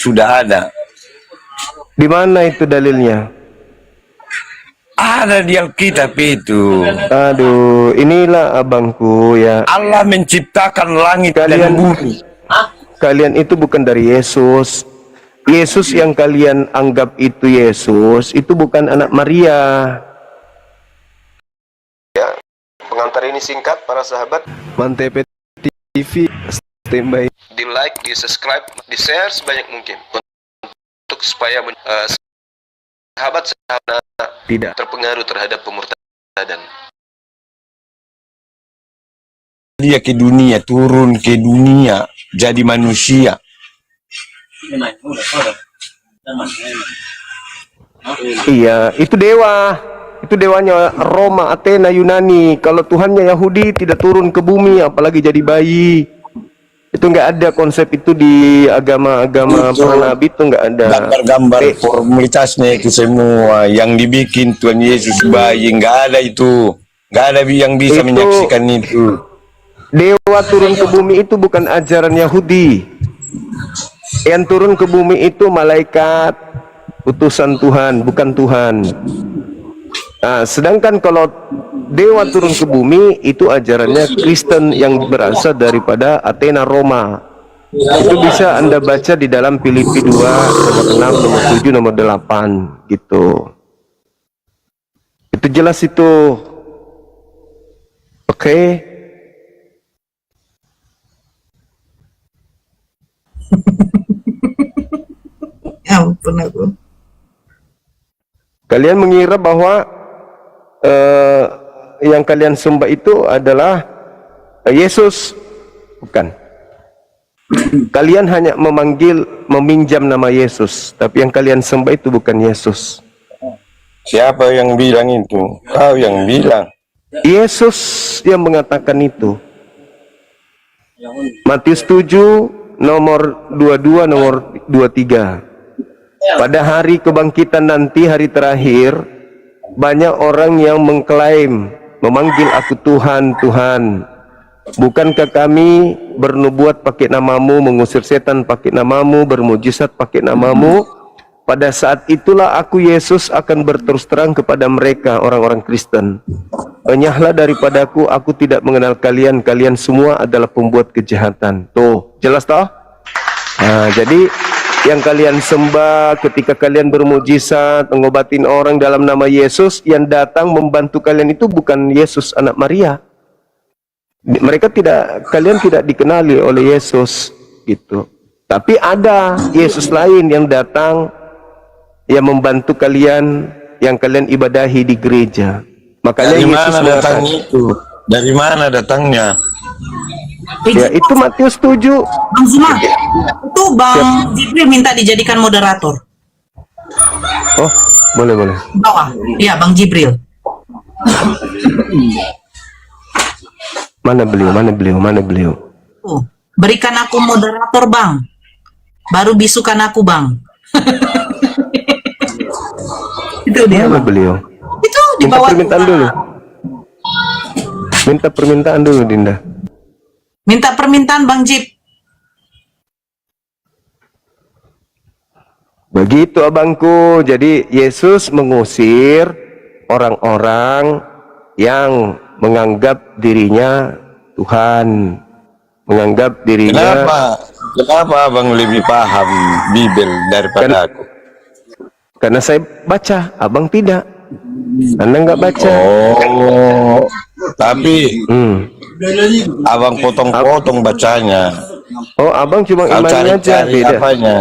sudah ada. Di mana itu dalilnya? Ada di Alkitab itu. Aduh, inilah abangku ya. Allah menciptakan langit dan bumi. Kalian itu bukan dari Yesus. Yesus yang kalian anggap itu Yesus, itu bukan anak Maria. Ya, pengantar ini singkat para sahabat. Mantep TV, standby. Di like, di subscribe, di share sebanyak mungkin. Untuk supaya sahabat-sahabat tidak terpengaruh terhadap pemurtadan. Dia ke dunia, turun ke dunia, jadi manusia. Iya, itu dewa. Itu dewanya Roma, Athena, Yunani. Kalau Tuhannya Yahudi tidak turun ke bumi, apalagi jadi bayi. Itu nggak ada konsep itu di agama-agama para nabi, itu nggak ada. Gambar-gambar formalitasnya itu semua yang dibikin Tuhan Yesus bayi, nggak ada itu. Nggak ada yang bisa menyaksikan itu. Dewa turun ke bumi itu bukan ajaran Yahudi. Yang turun ke bumi itu malaikat, utusan Tuhan, bukan Tuhan. Nah, sedangkan kalau dewa turun ke bumi itu ajarannya Kristen yang berasal daripada Athena, Roma. Itu bisa Anda baca di dalam Filipi 2 nomor 6, nomor 7, nomor 8 gitu. Itu jelas itu. Oke. Ya ampun aku. Kalian mengira bahwa yang kalian sembah itu adalah Yesus, bukan. Kalian hanya meminjam nama Yesus, tapi yang kalian sembah itu bukan Yesus. Siapa yang bilang itu? Kau yang bilang. Yesus yang mengatakan itu. Matius 7 nomor 22, nomor 23. Pada hari kebangkitan nanti, hari terakhir, banyak orang yang mengklaim, memanggil aku Tuhan, Tuhan. Bukankah kami bernubuat pakai namamu, mengusir setan pakai namamu, bermujizat pakai namamu? Pada saat itulah aku Yesus akan berterus terang kepada mereka, orang-orang Kristen. Enyahlah daripadaku, aku tidak mengenal kalian. Kalian semua adalah pembuat kejahatan. Tuh, jelas toh? Nah, jadi yang kalian sembah ketika kalian bermujizat, mengobatin orang dalam nama Yesus, yang datang membantu kalian itu bukan Yesus anak Maria. Kalian tidak dikenali oleh Yesus gitu. Tapi ada Yesus lain yang datang, yang membantu kalian, yang kalian ibadahi di gereja. Makanya Dari Yesus mana datangnya itu? Dari mana datangnya? Ya, itu Matius 7. Bang Zuma, itu Bang Jibril minta dijadikan moderator. Oh, boleh. Bawah, iya Bang Jibril. Mana beliau? Berikan aku moderator Bang, baru bisukan aku Bang. Itu dia Mana Bang. beliau? Itu di Minta bawah. permintaan dulu. Minta permintaan dulu, Dinda. Minta permintaan Bang Jip. Begitu abangku. Jadi Yesus mengusir orang-orang yang menganggap dirinya Tuhan, menganggap dirinya. Kenapa abang lebih paham Bible daripada aku? Karena saya baca, abang tidak. Anda nggak baca. Oh, tapi abang potong-potong bacanya. Oh, abang cuma Kau imannya aja, cari-cari beda. apanya?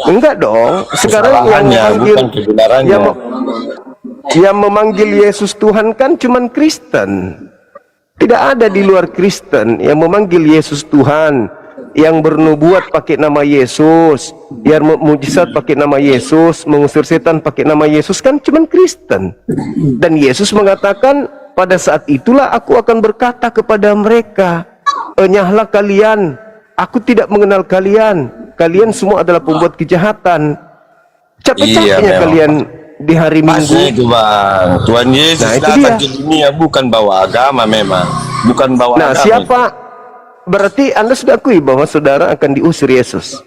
Enggak dong. Sekarang yang Kesalahannya, memanggil, bukan kebenarannya. yang memanggil Yesus Tuhan kan cuman Kristen. Tidak ada di luar Kristen yang memanggil Yesus Tuhan, yang bernubuat pakai nama Yesus, yang mujizat pakai nama Yesus, mengusir setan pakai nama Yesus, kan cuman Kristen. Dan Yesus mengatakan, pada saat itulah aku akan berkata kepada mereka, enyahlah kalian, aku tidak mengenal kalian. Kalian semua adalah pembuat kejahatan. Capek-capeknya kalian di hari Minggu. Itu bang, Tuhan Yesus datang ke dunia bukan bawa agama memang, bukan bawa agama. Siapa? Berarti Anda sudah akui bahwa saudara akan diusir Yesus.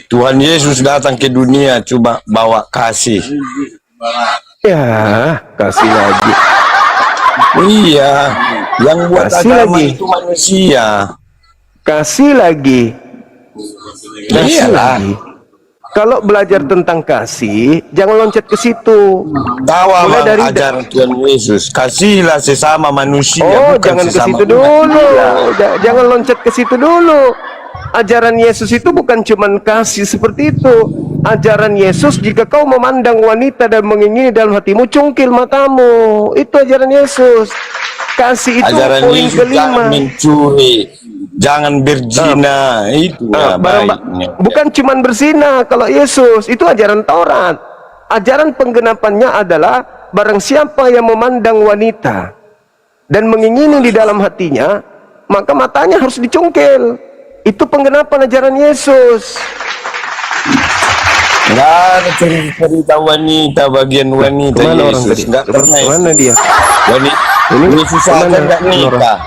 Tuhan Yesus datang ke dunia cuma bawa kasih. Ya, kasih lagi. Iya, yang buat Kasih agama lagi. itu manusia. Kasih lagi. Kasih Iyalah. lagi. Kalau belajar tentang kasih, jangan loncat ke situ. Tahu Mulai abang dari ajaran Tuhan Yesus, kasihlah sesama manusia, Oh, bukan jangan ke sesama situ umat. dulu. Jangan loncat ke situ dulu. Ajaran Yesus itu bukan cuman kasih seperti itu. Ajaran Yesus, jika kau memandang wanita dan mengingini dalam hatimu, cungkil matamu. Itu ajaran Yesus. Kasih itu Ajaran poin Yesus jangan kelima. mencuri, jangan berzina, itu baiknya. Bukan cuman berzina kalau Yesus, itu ajaran Taurat. Ajaran penggenapannya adalah barang siapa yang memandang wanita dan mengingini di dalam hatinya, maka matanya harus dicungkil. Itu penggenapan ajaran Yesus. Nggak ada cerita wanita, bagian wanita Kemana orang Yesus. tadi? Nggak pernah. Kemana dia? Wanita, Ini Yesus kemana aja nggak orang? nikah.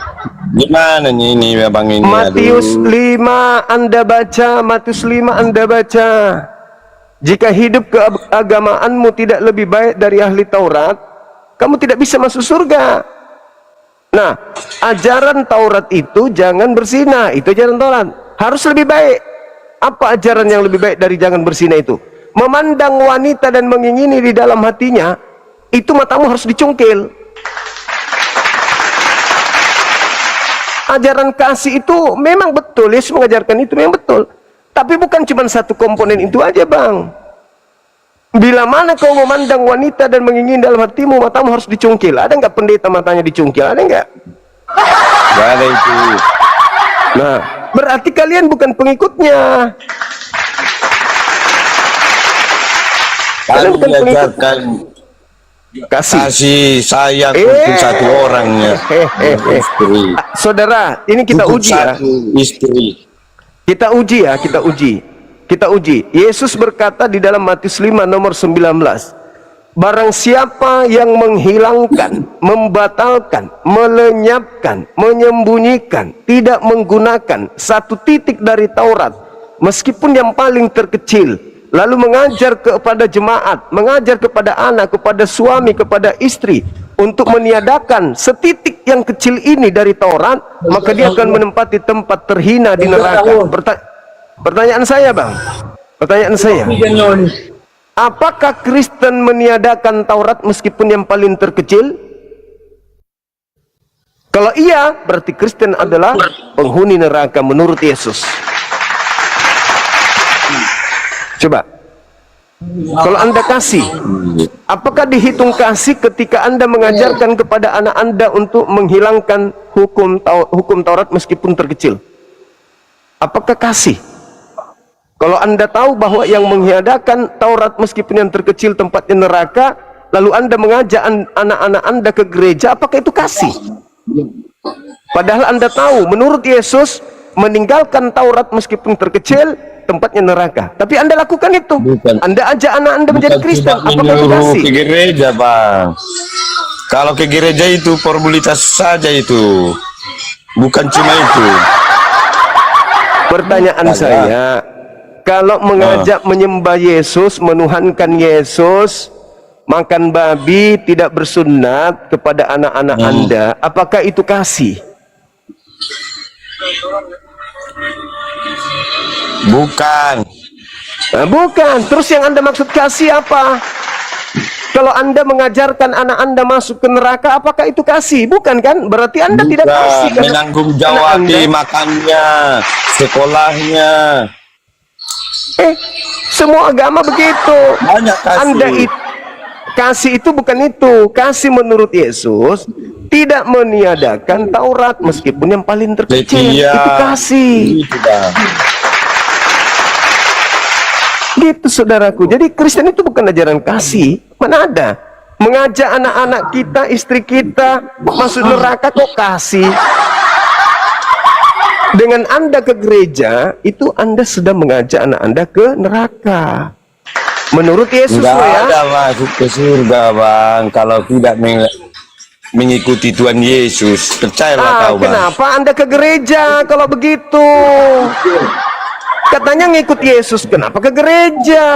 Gimana nih ini abang ini? Matius Aduh. 5 Anda baca, Matius 5 Anda baca. Jika hidup keagamaanmu tidak lebih baik dari ahli Taurat, kamu tidak bisa masuk surga. Nah, ajaran Taurat itu jangan berzina, itu ajaran Taurat. Harus lebih baik. Apa ajaran yang lebih baik dari jangan berzina itu? Memandang wanita dan mengingini di dalam hatinya, itu matamu harus dicungkil. Ajaran kasih itu memang betul, Yesus mengajarkan itu memang betul. Tapi bukan cuma satu komponen itu aja, Bang. Bila mana kau memandang wanita dan mengingini dalam hatimu, matamu harus dicungkil. Ada nggak pendeta matanya dicungkil? Ada nggak? Nggak ada itu. Nah, berarti kalian bukan pengikutnya. Kalian bukan pengikut. diajarkan Kasih. kasih sayang untuk satu orangnya. Istri. Saudara, ini kita Cukup uji ya. satu istri. Kita uji ya, kita uji. Kita uji. Yesus berkata di dalam Matius 5 nomor 19. Barang siapa yang menghilangkan, membatalkan, melenyapkan, menyembunyikan, tidak menggunakan satu titik dari Taurat, meskipun yang paling terkecil, lalu mengajar kepada jemaat, mengajar kepada anak, kepada suami, kepada istri, untuk meniadakan setitik yang kecil ini dari Taurat, maka dia akan menempati tempat terhina di neraka. Pertanyaan saya, Bang, pertanyaan saya, apakah Kristen meniadakan Taurat meskipun yang paling terkecil? Kalau iya, berarti Kristen adalah penghuni neraka menurut Yesus. Coba, kalau Anda kasih, apakah dihitung kasih ketika Anda mengajarkan kepada anak Anda untuk menghilangkan hukum Taurat meskipun terkecil? Apakah kasih? Kalau Anda tahu bahwa yang menghiadakan Taurat meskipun yang terkecil tempatnya neraka, lalu Anda mengajak anak-anak Anda ke gereja, apakah itu kasih? Padahal Anda tahu, menurut Yesus, meninggalkan Taurat meskipun terkecil, tempatnya neraka. Tapi Anda lakukan itu. Bukan. Anda ajak anak Anda menjadi Kristen, apakah itu menyuruh kasih? ke gereja, Bang. Kalau ke gereja itu formalitas saja itu. Bukan cuma itu. Pertanyaan saya, kalau mengajak menyembah Yesus, menuhankan Yesus, makan babi, tidak bersunat kepada anak-anak Anda, apakah itu kasih? Bukan. Nah, bukan. Terus yang Anda maksud kasih apa? Kalau Anda mengajarkan anak Anda masuk ke neraka, apakah itu kasih? Bukan kan? Berarti Anda tidak kasih. Bukan. Menanggung jawab makannya, sekolahnya. Semua agama begitu. Banyak kasih. Kasih itu bukan itu. Kasih menurut Yesus tidak meniadakan Taurat meskipun yang paling terkecil. Iya. Itu kasih. Itu, Bang. Gitu, saudaraku. Jadi Kristen itu bukan ajaran kasih. Mana ada? Mengajak anak-anak kita, istri kita masuk neraka kok kasih? Dengan Anda ke gereja, itu Anda sedang mengajak anak Anda ke neraka. Menurut Yesus Nggak ya. ada masuk ke surga, Bang. Kalau tidak mengikuti Tuhan Yesus. Percayalah kau, Bang. Kenapa Anda ke gereja kalau begitu? Katanya ngikut Yesus, kenapa ke gereja?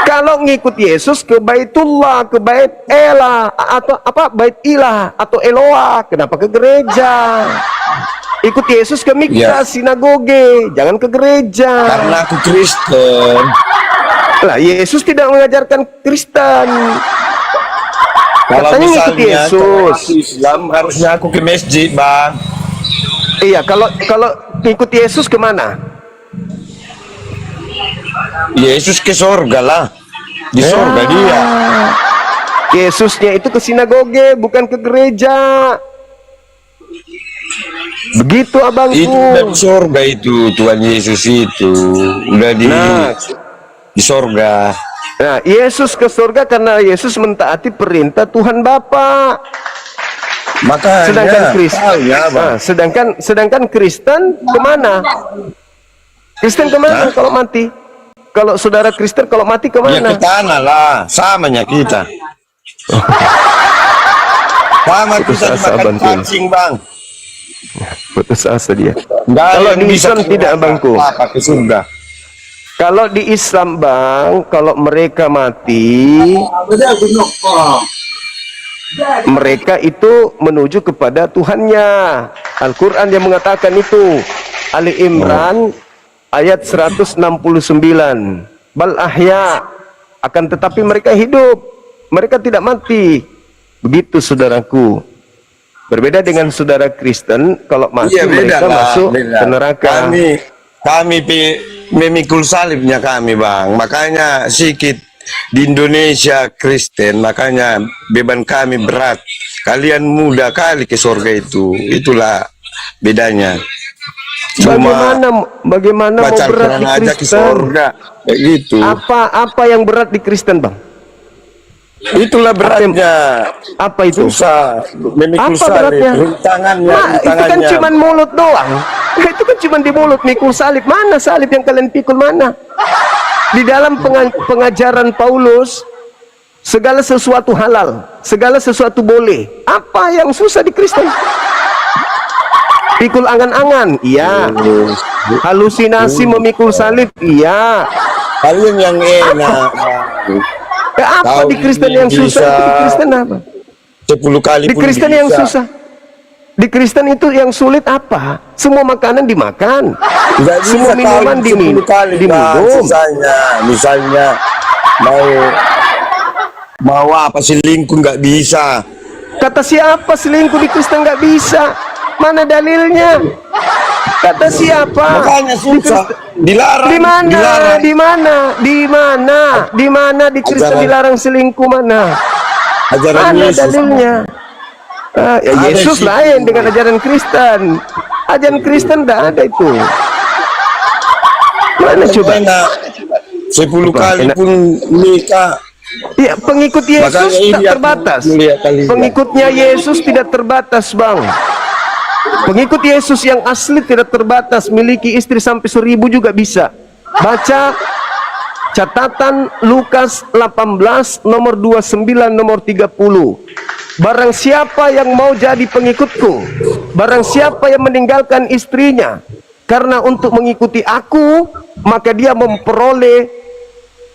Kalau ngikut Yesus ke Baitullah, ke Bait Elah, atau apa, Bait Ilah atau Eloah, kenapa ke gereja? Ikut Yesus ke mikta, sinagoge, jangan ke gereja. Karena aku Kristen. Lah, Yesus tidak mengajarkan Kristen. Kalau Katanya ngikut misalnya Yesus. kalau Islam harusnya aku ke masjid, Bang. Iya, kalau ikut Yesus kemana? Yesus ke sorga lah. Di sorga dia. Yesusnya itu ke sinagoge, bukan ke gereja. Begitu abangku. Itu udah di sorga itu, Tuhan Yesus itu. Udah di sorga. Nah, Yesus ke surga karena Yesus mentaati perintah Tuhan Bapa. Makanya Sedangkan Kristen, tahu ya, Bang. sedangkan Kristen kemana? Kristen kemana kalau mati? Kalau saudara Kristen kalau mati Ya ke kemana? tanah lah, samanya kita. Sama Putus kita asa, dimakan bantuin. cacing, Bang. Putus asa dia. Nggak Kalau yang di bisa Islam tidak, abangku. Apa ke surga? Kalau di Islam, Bang, kalau mereka mati, mereka itu menuju kepada Tuhannya. Al-Quran yang mengatakan itu. Ali Imran ayat 169. Bal ahya, akan tetapi mereka hidup, mereka tidak mati. Begitu saudaraku. Berbeda dengan saudara Kristen, kalau mati mereka masuk ke neraka. Kami memikul salibnya kami, Bang. Makanya sedikit di Indonesia Kristen, makanya beban kami berat. Kalian mudah kali ke surga itu. Itulah bedanya. Bagaimana mau baca berat Quran di aja ke Kristen? surga. Kayak gitu. Apa yang berat di Kristen, Bang? Itulah beratnya. Apa itu? Susah memikul Apa salib. beratnya? Rintangannya, Itu kan cuman mulut doang. Itu kan cuman di mulut mikul salib. Mana salib yang kalian pikul, mana? Di dalam pengajaran Paulus, segala sesuatu halal, segala sesuatu boleh. Apa yang susah di Kristen? Pikul angan-angan, iya. Halusinasi memikul salib, iya. Kalian yang enak. Apa Tahu di Kristen ini yang susah? bisa. Di Kristen apa? 10 kali Di pun Kristen yang bisa. susah. Di Kristen itu yang sulit apa? Semua makanan dimakan, Nggak semua bisa minuman tahu 10 kali, Bang. diminum. Misalnya mau apa selingkuh nggak bisa. Kata siapa selingkuh di Kristen nggak bisa? Mana dalilnya? Kata siapa? Makanya susah. Dilarang. Di mana? Dilarang. Di mana? Di mana? Di mana di Kristen Ajaran- dilarang selingkuh, mana? Ajaran Mana Yesus. dalilnya? Ya Ada Yesus sih. lain dengan ajaran Kristen. Ajaran Kristen tidak ada itu. Mana coba? Enak. 10 Apa? kali Enak. pun nikah. Ya, pengikut Yesus Makanya ini tak aku terbatas. melihat kalian. Pengikutnya Yesus tidak terbatas, Bang. Pengikut Yesus yang asli tidak terbatas, miliki istri sampai 1000 juga bisa. Baca catatan Lukas 18 nomor 29 nomor 30. Barang siapa yang mau jadi pengikutku, barang siapa yang meninggalkan istrinya karena untuk mengikuti aku, maka dia memperoleh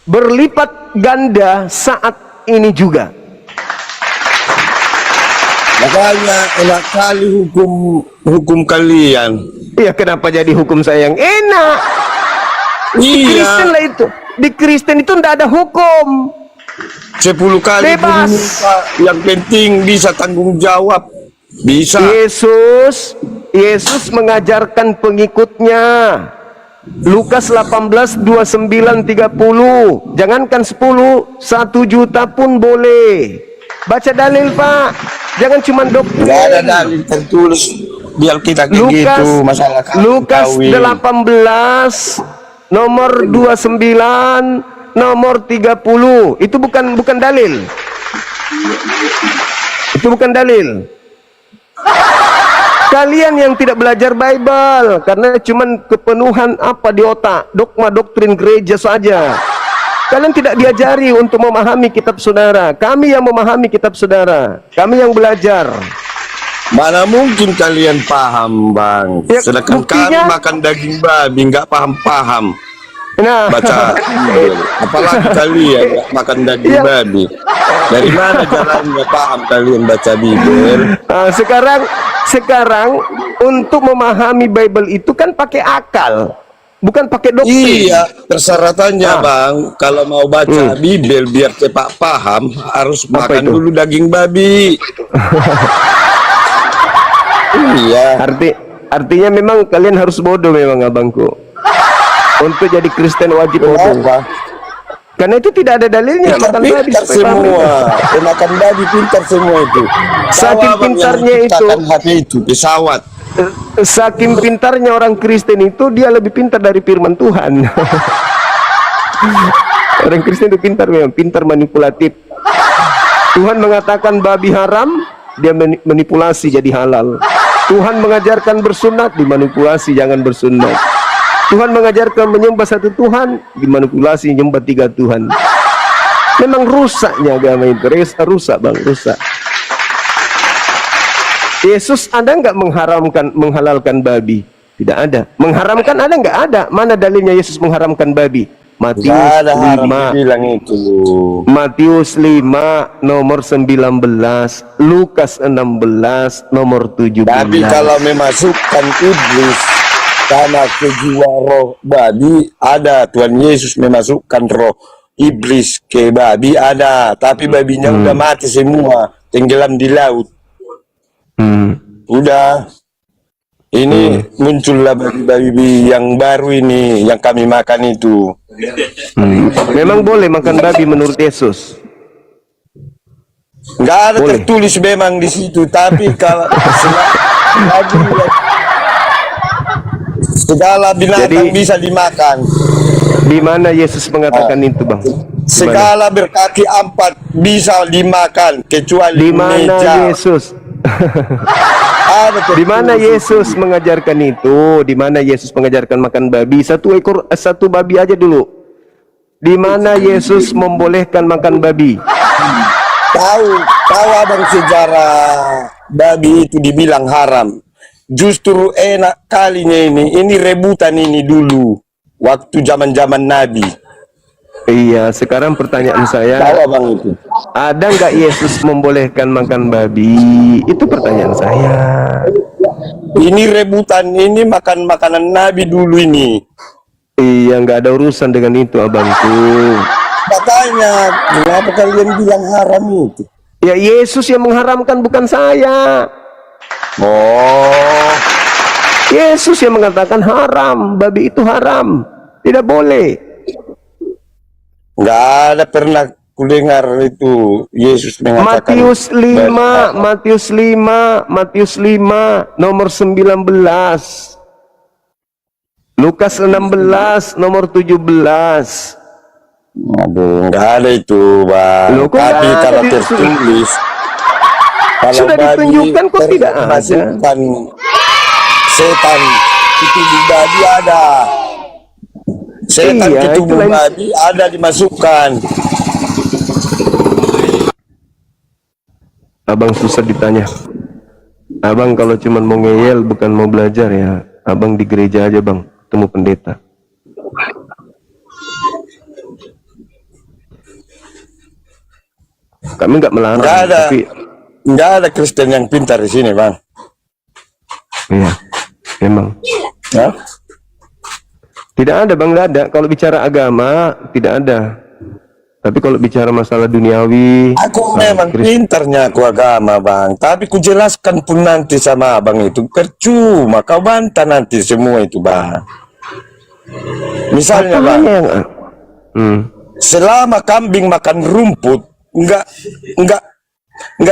berlipat ganda saat ini juga. Makanya enak kali hukum kalian. Ya, kenapa jadi hukum saya yang enak? Di Kristen Iya. lah itu. Di Kristen itu tidak ada hukum. 10 kali pun Bebas. nikah. Yang penting bisa tanggung jawab. Bisa. Yesus mengajarkan pengikutnya. Lukas 18 29 30. Jangankan 10, 1 juta pun boleh. Baca dalil, Pak. Jangan cuma doktrin. Nggak ada dalil tertulis di Alkitab kayak gitu masalah Lukas kawin. 18 nomor 29 nomor 30. Itu bukan dalil. Itu bukan dalil. Kalian yang tidak belajar Bible karena cuman kepenuhan apa di otak, dogma doktrin gereja saja. Kalian tidak diajari untuk memahami kitab saudara. Kami yang memahami kitab saudara. Kami yang belajar. Mana mungkin kalian paham, Bang. Ya, Sedangkan kami buktinya- makan daging babi, nggak paham-paham Nah, baca Bible. Apalagi kalian nggak makan daging Ya. babi. Dari mana jalannya paham kalian baca Bible? sekarang untuk memahami Bible itu kan pakai akal, bukan pakai doktrin. Iya, persyaratannya, Ah. Bang. Kalau mau baca Bible biar cepat paham, harus Apa makan itu? dulu daging babi. Iya. Artinya memang kalian harus bodoh memang abangku. Untuk jadi Kristen wajib bodoh. Kenapa? Karena itu tidak ada dalilnya Pintar makan babi supaya paham semua. itu. Makan babi pintar semua itu. Saking Tahu, Bang, yang pintarnya menciptakan HP itu pesawat. Saking pintarnya orang Kristen itu, dia lebih pintar dari firman Tuhan. Orang Kristen itu pintar memang, pintar manipulatif. Tuhan mengatakan babi haram, dia manipulasi jadi halal. Tuhan mengajarkan bersunat, dimanipulasi jangan bersunat. Tuhan mengajarkan menyembah satu Tuhan, dimanipulasi menyembah 3 Tuhan. Memang rusaknya agama itu, rusak bang, rusak. Yesus ada nggak menghalalkan babi? Tidak ada. Mengharamkan ada nggak? Ada. Mana dalilnya Yesus mengharamkan babi? Matius Nggak ada haram 5. bilang itu. Matius 5 nomor 19, Lukas 16 nomor 17. Tapi kalau memasukkan iblis karena kejiwa roh babi, ada. Tuhan Yesus memasukkan roh iblis ke babi, ada. Tapi babinya udah mati semua, tenggelam di laut. Udah. Ini muncullah babi-babi yang baru ini, yang kami makan itu. Memang boleh makan babi menurut Yesus. Nggak ada Boleh. tertulis memang di situ, tapi kalau segala binatang Jadi- bisa dimakan. Di mana Yesus mengatakan itu, Bang? Segala berkaki 4 bisa dimakan kecuali Di mana meja. Yesus? Ada Di mana Yesus mengajarkan itu? Di mana Yesus mengajarkan makan babi? Satu babi aja dulu. Di mana Yesus membolehkan makan babi? tahu abang sejarah babi itu dibilang haram. Justru enak kalinya ini rebutan ini dulu waktu zaman Nabi. Iya, sekarang pertanyaan Tahu saya, abang itu. ada nggak Yesus membolehkan makan babi? Itu pertanyaan saya. Ini rebutan ini makan makanan Nabi dulu ini. Iya, nggak ada urusan dengan itu, abangku. Makanya kenapa kalian bilang haram itu? Ya, Yesus yang mengharamkan, bukan saya. Oh, Yesus yang mengatakan haram, babi itu haram, tidak boleh. nggak ada pernah kudengar itu Yesus mengatakan. Matius 5 nomor 19, Lukas 16 nomor 17. Aduh, nggak ada itu, Bang. Loh, kok Tapi nggak ada kalau di- tertulis, kalau Sudah babi ditunjukkan, kok tidak ada? termasukkan setan itu di babi ada. Setan Iya, ke itu tubuh lain. babi ada dimasukkan. Abang susah ditanya. Abang kalau cuma mau ngeyel bukan mau belajar ya, abang di gereja aja bang, ketemu pendeta. Kami nggak melarang, Nggak ada. tapi Nggak ada Kristen yang pintar di sini, Bang. iya, memang Ya? tidak ada bang, nggak ada. Kalau bicara agama tidak ada, tapi kalau bicara masalah duniawi, Aku memang pintarnya aku agama, Bang. Tapi ku jelaskan pun nanti sama abang itu percuma. Kau bantah nanti semua itu, Bang. Misalnya, Bang, yang selama kambing makan rumput, enggak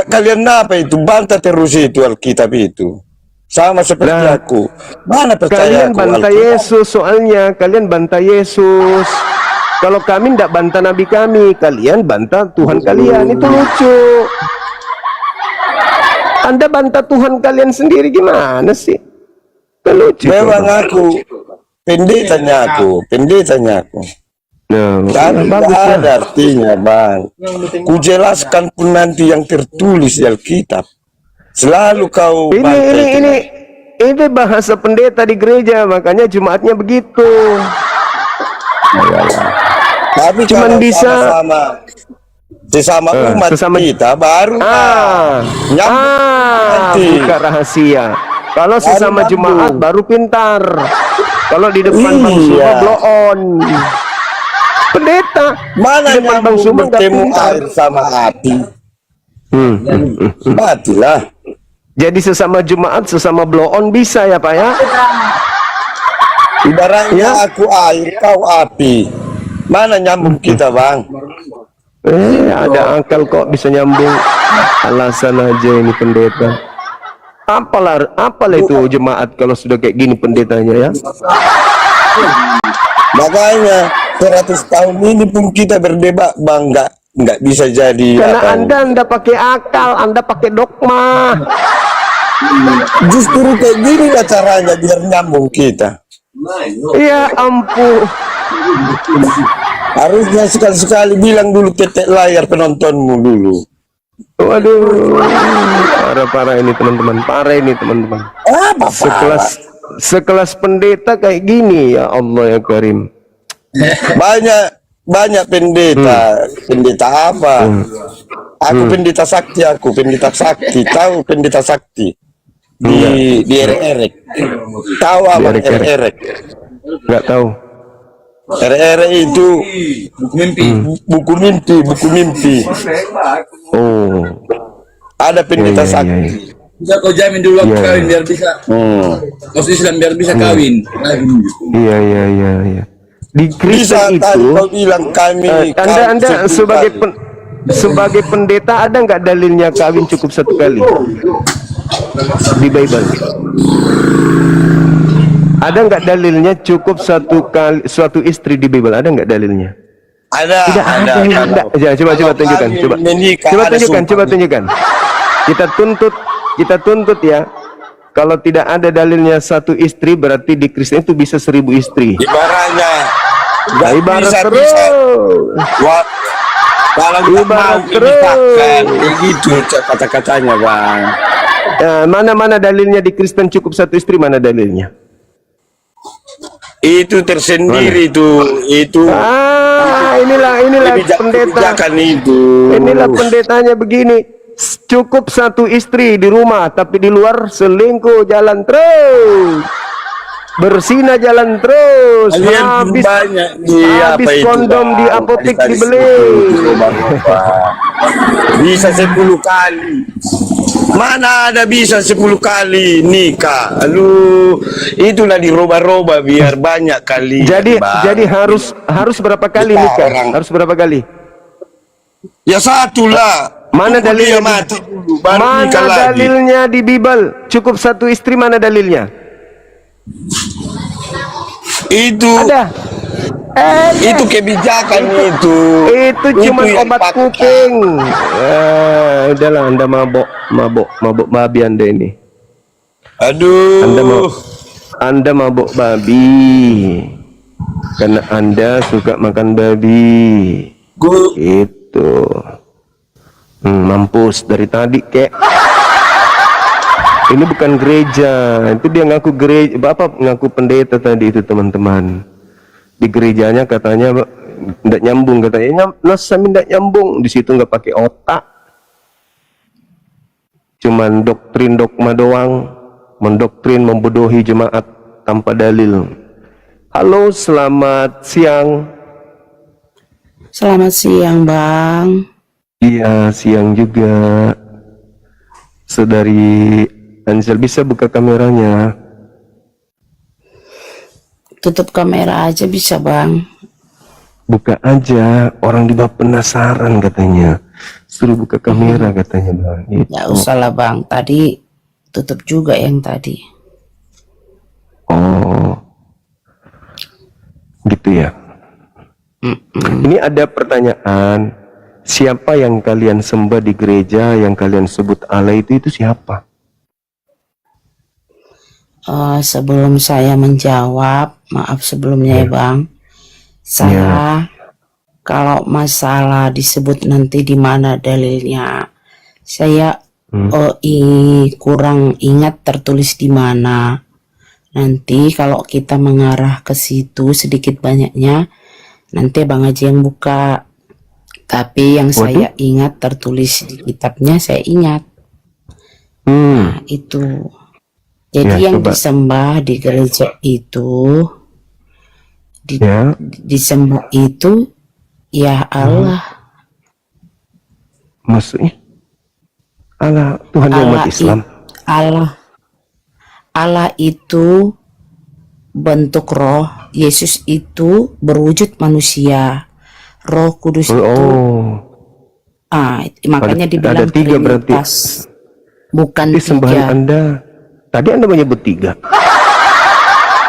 kalian apa itu bantah terus itu Alkitab itu. Sama seperti Nah, aku. Mana percaya kalian aku bantah Alkitab? Yesus, soalnya kalian bantah Yesus. Kalau kami tidak bantah Nabi kami, kalian bantah Tuhan kalian. Itu lucu. Anda bantah Tuhan kalian sendiri, gimana sih? Itu lucu. Memang aku pendetanya aku. Nah, Tapi bagus nggak ya. ada artinya, Bang. Ku jelaskan pun nanti yang tertulis di Alkitab. Selalu kau bantai itu. Ini bahasa pendeta di gereja, makanya Jumatnya begitu. Tapi Cuman kalau bisa sesama umat kita baru nyambung nanti. buka rahasia. Kalau sesama nyambung. Jumaat baru pintar. Kalau di depan Bang Iya. Suma blow on. Pendeta Mana di depan Bang nyambung Suma nggak bertemu pintar. air sama api? Matilah. Jadi sesama Jumaat, sesama blow on bisa ya Pak ya? Ibaratnya Ya. aku air, kau api. Mana nyambung kita, Bang? Ada akal kok bisa nyambung. Alasan aja ini pendeta. Apalah itu jemaat kalau sudah kayak gini pendetanya ya. Makanya 100 tahun ini pun kita berdebat, Bang, nggak bisa jadi Karena apa. Anda pakai akal, Anda pakai dogma. Justru kayak gini lah caranya biar nyambung kita. Ya ampun. Harusnya sekali-sekali bilang dulu tetek layar penontonmu dulu. Waduh, parah ini teman-teman, parah ini teman-teman. Apa Sekelas pendeta kayak gini, ya Allah ya Karim. banyak pendeta. Pendeta apa? Aku pendeta sakti, tahu pendeta sakti di RRX. Tahu apa RRX? Nggak tahu. RRX itu buku mimpi. Oh, Ada pendeta iya. sakti. Bisa kau jamin dulu aku kawin biar bisa masuk Islam biar bisa kawin. Iya. Di Bisa Kristen tadi itu, kau bilang kami Anda sebagai pendeta ada nggak dalilnya kawin cukup satu kali di Bible? Ada nggak dalilnya cukup suatu istri di Bible? Ada nggak dalilnya? ada. Tidak ada. Ya, coba tunjukkan. Coba tunjukkan. Kita tuntut ya. Kalau tidak ada dalilnya satu istri, berarti di Kristen itu bisa 1000 istri. Ibaratnya nggak Ibarat bisa. Kalau nggak mau Ibarat dinikahkan, begitu kata-katanya, Bang. Mana dalilnya di Kristen cukup satu istri? Mana dalilnya? Itu tersendiri itu Inilah pendeta. kebijakan itu. Inilah pendetanya begini. Cukup satu istri di rumah, tapi di luar selingkuh jalan terus. Bersina jalan terus. Kalian Habis banyak di apa itu, kondom Bang? di apotek Tadi dibeli. itu, Bang, Bang. Bisa 10 kali. Mana ada bisa 10 kali nikah? Aduh, itulah dirubah-rubah biar banyak kali. Jadi Bang. harus berapa kali Kita nikah? orang. Harus berapa kali? Ya satu lah. Mana Tunggu dia dalilnya? mati dulu, baru Mana nikah lagi. dalilnya di Bible? Cukup satu istri, mana dalilnya? Itu Ada. itu kebijakan itu. Itu cuma yang obat fakta. kuping. Udahlah, Anda mabok babi Anda ini. Aduh. Anda mabok babi. Karena Anda suka makan babi. Itu. Mampus dari tadi kek. Ini bukan gereja. Itu dia ngaku gereja. Bapak ngaku pendeta tadi itu teman-teman. Di gerejanya katanya tidak nyambung, katanya nasami tidak nyambung. Di situ nggak pakai otak. Cuman doktrin dogma doang, mendoktrin, membodohi jemaat tanpa dalil. Halo, selamat siang. Selamat siang, Bang. Iya, siang juga. Saudari Ansel, bisa buka kameranya? Tutup kamera aja bisa, Bang. Buka aja, orang di bawah penasaran katanya. Suruh buka kamera katanya, Bang. Gitu. Nggak usah lah, Bang. Tadi tutup juga yang tadi. Oh, gitu ya. Ini ada pertanyaan. Siapa yang kalian sembah di gereja, yang kalian sebut Allah itu siapa? Sebelum saya menjawab, maaf sebelumnya ya, Bang. Saya kalau masalah disebut nanti di mana dalilnya, saya kurang ingat tertulis di mana. Nanti kalau kita mengarah ke situ sedikit banyaknya, nanti Bang Haji yang buka. Tapi yang saya ingat tertulis di kitabnya, saya ingat. Nah, itu. Jadi Ya, yang coba. disembah di gereja itu, Ya. disembah itu ya Allah. Maksudnya Allah, Tuhan yang umat Islam. Allah itu bentuk roh, Yesus itu berwujud manusia, Roh Kudus itu makanya dibilang ada tiga berarti. Trinitas, bukan Di sembahan tiga. Anda tadi Anda menyebut tiga.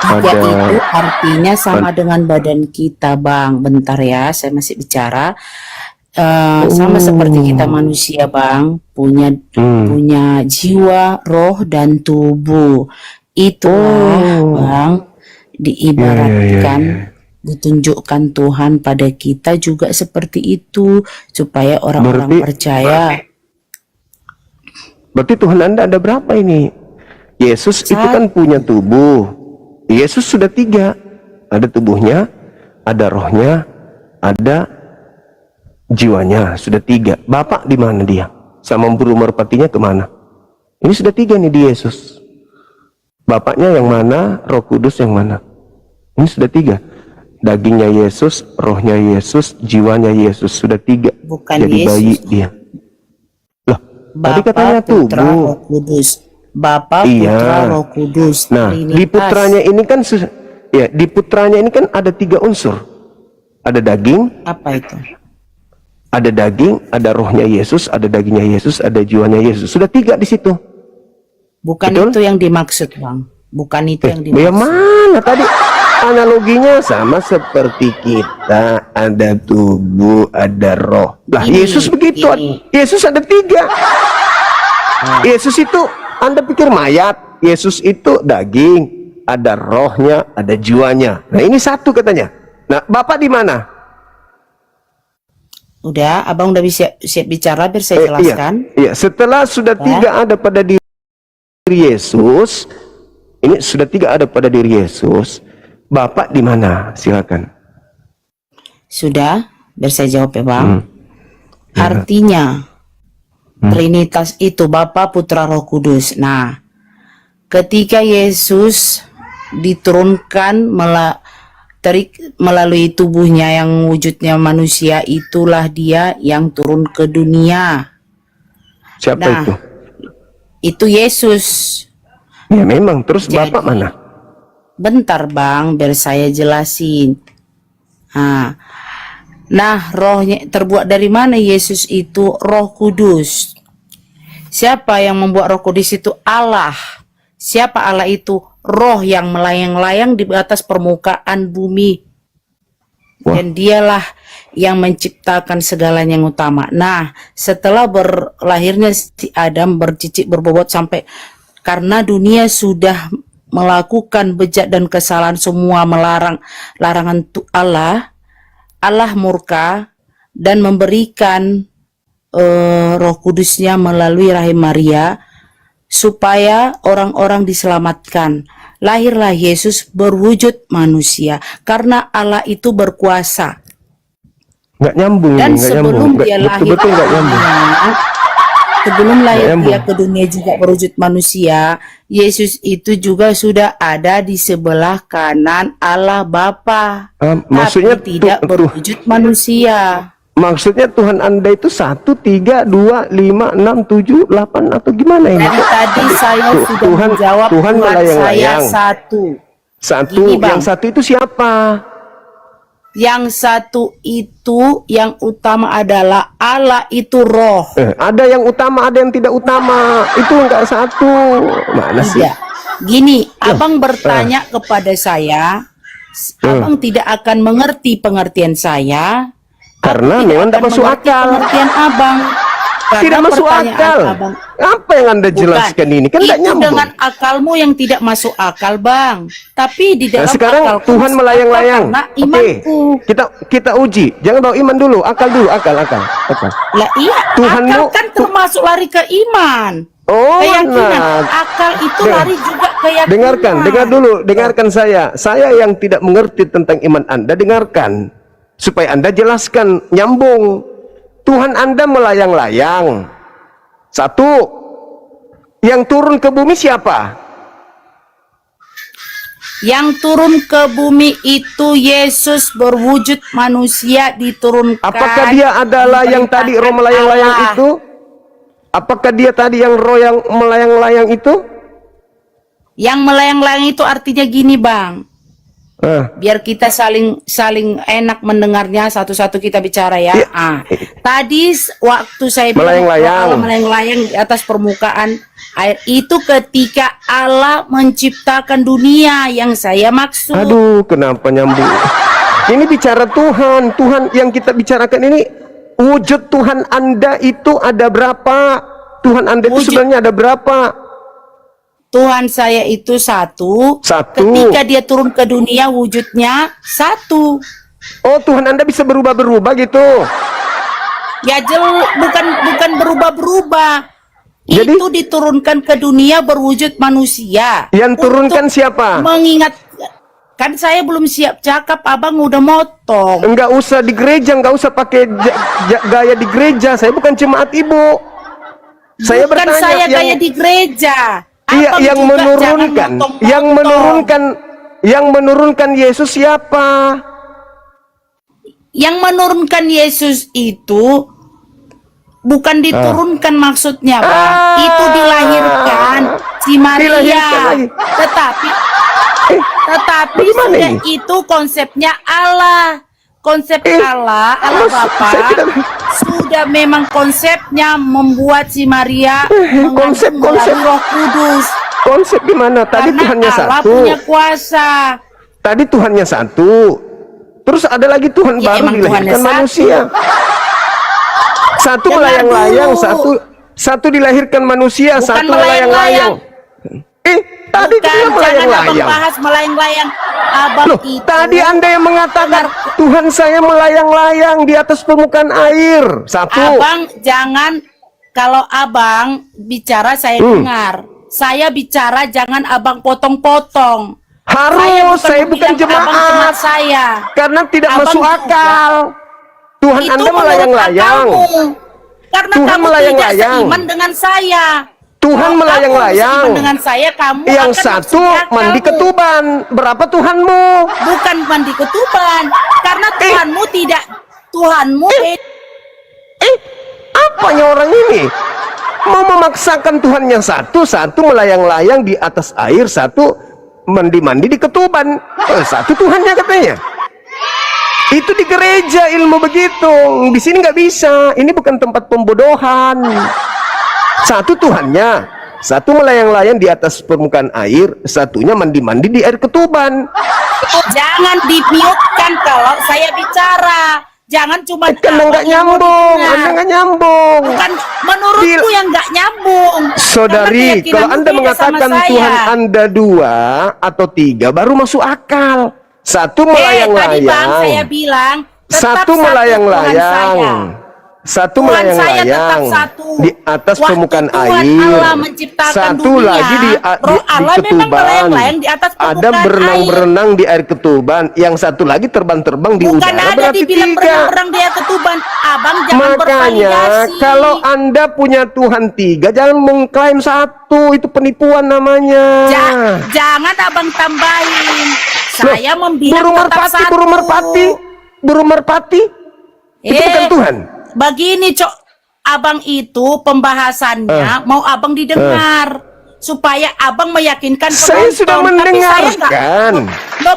Tiga Ada itu artinya sama dengan badan kita, Bang. Bentar ya, saya masih bicara. Sama seperti kita manusia, Bang, punya jiwa, roh, dan tubuh. Itulah, Bang, diibaratkan, ditunjukkan Tuhan pada kita juga seperti itu, supaya orang-orang percaya. Berarti Tuhan Anda ada berapa ini? Yesus itu kan punya tubuh. Yesus sudah tiga. Ada tubuhnya, ada rohnya, ada jiwanya. Sudah tiga. Bapak di mana dia? Sama burung merpatinya kemana? Ini sudah tiga nih di Yesus. Bapaknya yang mana? Roh Kudus yang mana? Ini sudah tiga. Dagingnya Yesus, rohnya Yesus, jiwanya Yesus. Sudah tiga. Bukan jadi Yesus. bayi dia. Loh, tadi katanya Bapa, Putra, tubuh. Roh Kudus. Bapa, Iya. Putra, Roh Kudus. Nah, Trinitas. di putranya ini kan di putranya ini kan ada tiga unsur. Ada daging, Apa itu? ada rohnya Yesus, ada dagingnya Yesus, ada jiwanya Yesus. Sudah tiga di situ. Bukan Betul? itu yang dimaksud, Bang. Bukan itu yang Ya dimaksud. mana tadi analoginya sama seperti kita, ada tubuh, ada roh. Lah Gini, Yesus begitu. gini. Yesus ada tiga. Yesus itu Anda pikir mayat. Yesus itu daging, ada rohnya, ada jiwanya. Nah ini satu katanya. Nah Bapak di mana? Udah, Abang udah siap bicara biar saya jelaskan. Iya. Setelah sudah tiga ada pada diri Yesus, ini sudah tiga ada pada diri Yesus. Bapak di mana? Silakan. Sudah, biar saya jawab ya, Bang. Artinya Trinitas itu Bapa, Putra, Roh Kudus. Nah, ketika Yesus diturunkan melalui tubuhnya yang wujudnya manusia, itulah dia yang turun ke dunia. Siapa Nah, itu? Itu Yesus. Ya memang. Terus Jadi- Bapak mana? Bentar, Bang, biar saya jelasin. Nah, rohnya terbuat dari mana Yesus itu? Roh Kudus. Siapa yang membuat Roh Kudus itu? Allah. Siapa Allah itu? Roh yang melayang-layang di atas permukaan bumi. Wah. Dan dialah yang menciptakan segalanya yang utama. Nah, setelah berlahirnya si Adam bercicik berbobot sampai karena dunia sudah melakukan bejat dan kesalahan, semua larangan Allah murka dan memberikan Roh Kudusnya melalui rahim Maria supaya orang-orang diselamatkan. Lahirlah Yesus berwujud manusia karena Allah itu berkuasa. Nggak nyambung. Dan nggak sebelum nyambung. dia lahir Betul-betul ke nggak nyambung. dunia, sebelum lahir nyambung. dia ke dunia juga berwujud manusia, Yesus itu juga sudah ada di sebelah kanan Allah Bapa. Maksudnya Tapi tidak berwujud manusia. Maksudnya Tuhan Anda itu 1, 3, 2, 5, 6, 7, 8 atau gimana ini? Dari tadi saya sudah Tuhan menjawab Tuhan saya melayang-layang. satu. Satu, Gini, Bang. yang satu itu siapa? Yang satu itu yang utama adalah Allah itu roh. Ada yang utama, ada yang tidak utama. Itu enggak satu. Mana sih? Tidak. Gini, Abang bertanya kepada saya, Abang tidak akan mengerti pengertian saya. Karena Abang memang tidak tak akan masuk mengerti akal. Pengertian Abang. Karena Tidak masuk pertanyaan akal. Abang, Apa yang Anda jelaskan ini? Kan tidak itu nyambung. dengan akalmu yang tidak masuk akal, Bang. Tapi di Nah, dalam sekarang akalku Tuhan masuk melayang-layang. akal karena Oke, imanku. kita uji. Jangan bawa iman dulu, akal dulu, akal. Lah iya, Tuhanmu- akal kan termasuk lari ke iman. Oh, Keyakinan. nah. Akal itu Dengar. lari juga keyakinan. Dengar dulu, dengarkan saya. Saya yang tidak mengerti tentang iman Anda, dengarkan. Supaya Anda jelaskan, nyambung. Tuhan Anda melayang-layang. Satu, yang turun ke bumi siapa? Yang turun ke bumi itu Yesus berwujud manusia diturunkan. Apakah dia adalah yang tadi roh melayang-layang Allah. itu? Apakah dia tadi yang roh yang melayang-layang itu? Yang melayang-layang itu artinya gini, Bang. Ah, Biar kita saling enak mendengarnya, satu-satu kita bicara ya. Iya. Tadi waktu saya bilang Melayang-layang. Allah melayang-layang di atas permukaan air itu ketika Allah menciptakan dunia yang saya maksud. aduh, kenapa nyambung? Ini bicara Tuhan. Tuhan yang kita bicarakan ini, wujud Tuhan Anda itu ada berapa? Tuhan Anda itu Wujud- sebenarnya ada berapa? Tuhan saya itu satu. Satu. Ketika dia turun ke dunia wujudnya satu. Oh, Tuhan Anda bisa berubah-berubah gitu. Ya bukan berubah-berubah. Jadi- Itu diturunkan ke dunia berwujud manusia. Yang turunkan Untuk siapa? Mengingat kan saya belum siap cakap, Abang udah motong. Enggak usah di gereja, enggak usah pakai gaya di gereja. Saya bukan jemaat Ibu. Saya Bukan bertanya saya yang gaya di gereja. iya, Abang yang juga menurunkan, jangan motong-motong. yang menurunkan Yesus siapa? Yang menurunkan Yesus itu bukan diturunkan maksudnya, Bang. Itu dilahirkan si Maria. Dilahirkan lagi. Tetapi bagaimana sudah ini? itu konsepnya Allah. Konsep Allah Bapa saya tidak- sudah memang konsepnya membuat si Maria konsep- mengandung melalui Roh Kudus. Konsep gimana? Tadi Karena Tuhannya Allah satu. punya kuasa. Tadi Tuhannya satu. Terus ada lagi Tuhan Ya, baru emang dilahirkan Tuhannya manusia. Satu Dengar melayang-layang, dulu. satu dilahirkan manusia, Bukan satu melayang-layang. Tadi Bukan, dia jangan Abang melayang-layang. bahas melayang-layang. Abang Loh, itu tadi Anda yang mengatakan Tuhan saya melayang-layang di atas permukaan air. Satu. Abang jangan, kalau Abang bicara saya dengar. Saya bicara jangan Abang potong-potong. Harus, saya bukan bilang Abang jemaat. saya. Karena tidak Abang masuk juga. akal. Tuhan Itu Anda menurut melayang-layang. akalmu. Karena Tuhan kamu melayang-layang. tidak seiman dengan saya. Tuhan Kalau melayang-layang. kamu seiman dengan saya, kamu Yang akan satu maksudnya mandi kamu. ketuban. Berapa Tuhanmu? Bukan mandi ketuban. Karena Tuhanmu tidak. Tuhanmu Apanya orang ini? Mau memaksakan Tuhannya satu melayang-layang di atas air, satu mandi-mandi di ketuban. Satu Tuhannya katanya. Itu di gereja ilmu begitu. Di sini nggak bisa. Ini bukan tempat pembodohan. Satu Tuhannya, satu melayang-layang di atas permukaan air, satunya mandi-mandi di air ketuban. jangan di-mute-kan kalau saya bicara. Jangan cuma Karena nggak Abang yang mau nyambung, didengar. Anda nggak nyambung. Bukan menurutku yang nggak nyambung. Saudari, Karena kalau keyakinanmu Anda beda mengatakan sama saya. Tuhan Anda 2 atau 3 baru masuk akal. Satu Tadi Bang melayang-layang. saya bilang tetap Satu melayang-layang. Tuhan saya. Satu Tuhan saya melayang-layang tetap satu. di atas Waktu permukaan Tuhan air. Allah menciptakan Satu dunia, lagi di Roh Allah memang ketuban. melayang-layang di atas Ada permukaan berenang-berenang di air ketuban. Yang satu lagi terbang-terbang di Bukan udara. ada Berarti dibilang 3. berenang-berenang dia ketuban. Abang jangan Makanya bervalidasi. kalau Anda punya Tuhan 3, jangan mengklaim satu. Itu penipuan namanya. Jangan Abang tambahin. Loh, Saya membilang burung tetap merpati, satu. burung merpati itu bukan Tuhan. Begini, Cok. Abang itu pembahasannya mau Abang didengar. Supaya Abang meyakinkan Saya penonton. sudah Tapi saya mendengarkan. nggak- no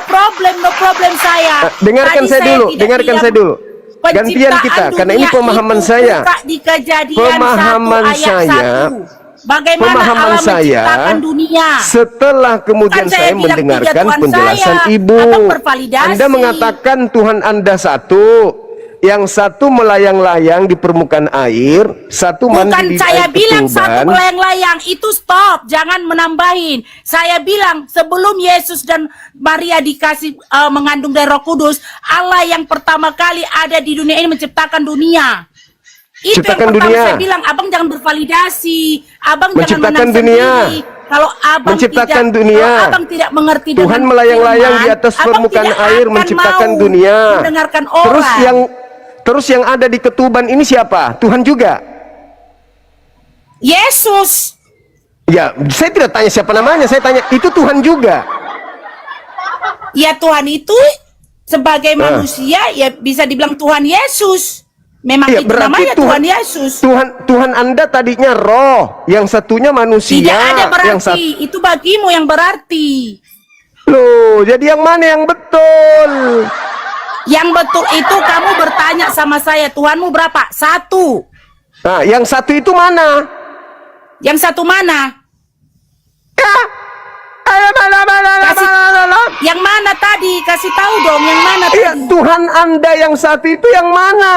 problem saya. Dengarkan Tadi saya dulu, tidak dengarkan diam. saya dulu. Gantian Penciptaan kita, karena ini dunia pemahaman itu saya. buka di Kejadian Pemahaman 1 ayat saya, 1. Bagaimana pemahaman Allah saya, menciptakan dunia? setelah kemudian Kan saya saya bilang mendengarkan tiga Tuhan penjelasan saya. Ibu. Abang bervalidasi. Anda mengatakan Tuhan Anda satu. Yang satu melayang-layang di permukaan air, satu Bukan mandi di saya air bilang satu ketuban. melayang-layang, itu stop, jangan menambahin. Saya bilang sebelum Yesus dan Maria dikasih mengandung dari Roh Kudus, Allah yang pertama kali ada di dunia ini menciptakan dunia. Itu Ciptakan yang pertama dunia. saya bilang, abang jangan bervalidasi, abang Menciptakan jangan menang dunia. sendiri. Kalau abang Menciptakan tidak, dunia. kalau abang tidak mengerti Tuhan dengan melayang-layang di firman, atas abang permukaan tidak air akan menciptakan mau dunia. mendengarkan Terus yang ada di ketuban ini siapa? Tuhan juga. Yesus. Ya, saya tidak tanya siapa namanya, saya tanya itu Tuhan juga. Ya Tuhan itu sebagai manusia ya bisa dibilang Tuhan Yesus. Memang Iya, itu berarti namanya Tuhan Yesus. Tuhan Anda tadinya roh, yang satunya manusia. Tidak ada yang berarti, itu bagimu yang berarti. Loh, jadi yang mana yang betul? Yang betul itu kamu bertanya sama saya, Tuhanmu berapa? Satu. Nah, yang satu itu mana? Yang satu mana? Ya, Yang mana tadi? Kasih tahu dong, yang mana Iya, tadi? Tuhan Anda yang satu itu yang mana?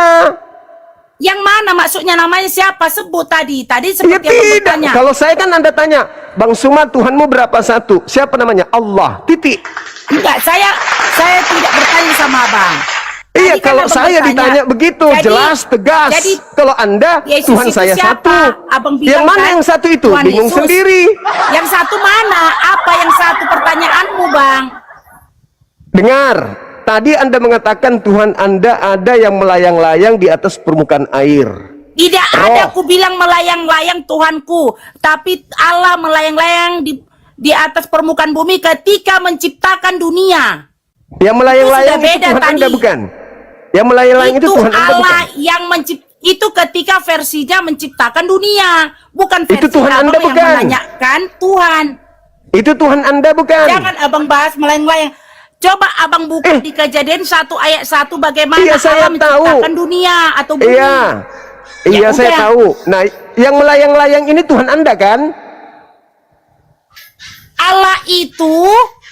Yang mana maksudnya, namanya siapa? Sebut tadi. Tadi Ya seperti yang tidak. bertanya. Kalau saya kan Anda tanya, Bang Suma, Tuhanmu berapa satu? Siapa namanya? Allah. Titik. Enggak, saya tidak bertanya sama abang. Iya, Tadi kan kalau abang saya bertanya. ditanya begitu, Jadi- jelas, tegas. jadi, kalau Anda, Yesus Tuhan itu saya siapa? satu. Abang bilang Yang mana kan, yang satu itu? Tuhan Bingung Yesus. sendiri. Yang satu mana? Apa yang satu pertanyaanmu, Bang? Dengar, tadi Anda mengatakan Tuhan Anda ada yang melayang-layang di atas permukaan air. Tidak Roh. ada aku bilang melayang-layang Tuhanku, tapi Allah melayang-layang di atas permukaan bumi ketika menciptakan dunia. Yang melayang-layang Itu sudah itu beda Tuhan Anda tadi. bukan? Yang melayang-layang itu Tuhan Anda Allah bukan? yang itu ketika versinya menciptakan dunia, bukan versi Itu Tuhan abang Anda yang bukan? menanyakan Tuhan. Itu Tuhan Anda bukan? Jangan abang bahas melayang-layang. Coba abang buka di Kejadian 1 ayat 1 bagaimana Iya, saya Allah menciptakan tahu. dunia atau bumi. Iya. Iya, Ya saya udah. tahu. Nah, yang melayang-layang ini Tuhan Anda kan? Allah itu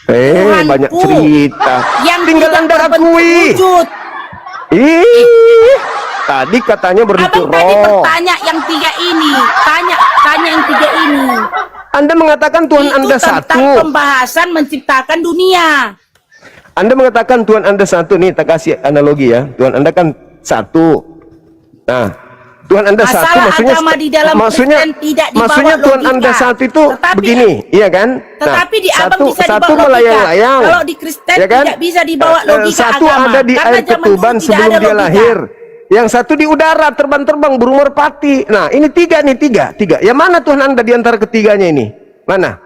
Tuhanku Banyak cerita. yang Tinggal tidak Anda berbentuk akui. wujud. Tadi katanya berbentuk Abang tadi roh. bertanya yang tiga ini, tanya yang tiga ini. Anda mengatakan Tuhan Itu Anda tentang satu. pembahasan menciptakan dunia. Anda mengatakan Tuhan Anda satu. Nih, tak kasih analogi ya. Tuhan Anda kan satu. Nah, Tuhan Anda Masalah satu maksudnya agama di dalam maksudnya Kristen tidak dibawa maksudnya Tuhan logika. Anda satu itu Tetapi- begini, iya kan? Tetapi di abang bisa satu dibawa logika. melayang-layang. Kalau di Kristen ya kan? tidak bisa dibawa logika Satu agama. ada di Karena air zaman ketuban dulu tidak sebelum ada dia logika. lahir. Yang satu di udara, terbang-terbang burung merpati. Nah, ini tiga. Yang mana Tuhan Anda di antara ketiganya ini? Mana?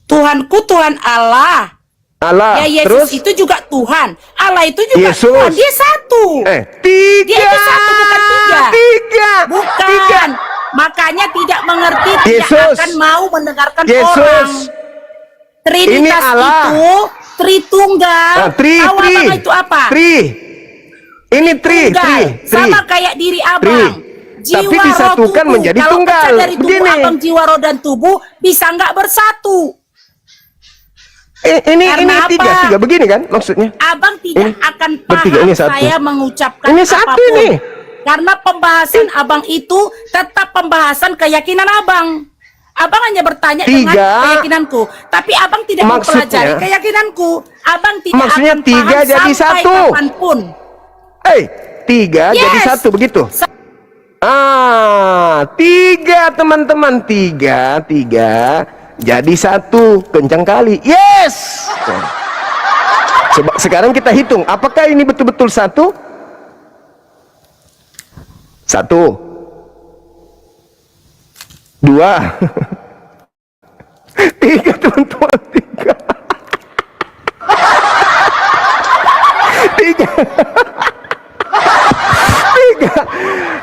Tuhanku Tuhan Allah. Allah. Ya Yesus Terus itu juga Tuhan. Allah itu juga Yesus. Tuhan. Dia satu. tiga. Dia itu satu, bukan tiga. Tiga. Bukan. Tiga. Makanya tidak mengerti, Yesus. tidak akan mau mendengarkan Yesus. orang. Trinitas Ini Allah. itu Tritunggal. Tahu abang itu apa? Ini tri. Sama kayak diri abang. Jiwa, Tapi disatukan roh, tubuh. menjadi Kalau tunggal. pecah dari tubuh Begini. abang, jiwa, roh, dan tubuh bisa nggak bersatu. Ini Karena tiga apa? begini kan maksudnya? Abang tidak Ini akan bertiga, paham ini satu. saya mengucapkan Ini satu apapun. nih. Karena pembahasan abang itu tetap pembahasan keyakinan abang. Abang hanya bertanya dengan Tiga. keyakinanku, tapi abang tidak Maksudnya- mempelajari keyakinanku. Abang tidak Maksudnya akan tiga paham jadi sampai satu. kapanpun. Tiga jadi Yes. satu begitu. Tiga teman-teman, tiga jadi satu, kencang kali. Yes. Coba sekarang kita hitung, apakah ini betul-betul satu? Satu, dua, tiga teman-teman, tiga.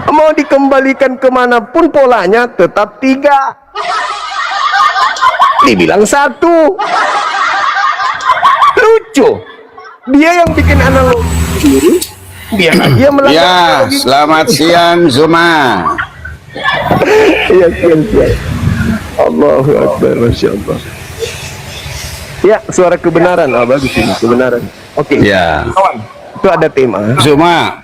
Mau dikembalikan kemanapun polanya tetap tiga. Dibilang satu. Lucu. Dia yang bikin analogi. Dia melanggar Ya, analogi. selamat siang Zuma. Iya, siang. Allahu Akbar, Masya Allah. Ya, suara kebenaran. Bagus ini, kebenaran. Oke. Ya. Kawan, Itu ada tema. Zuma.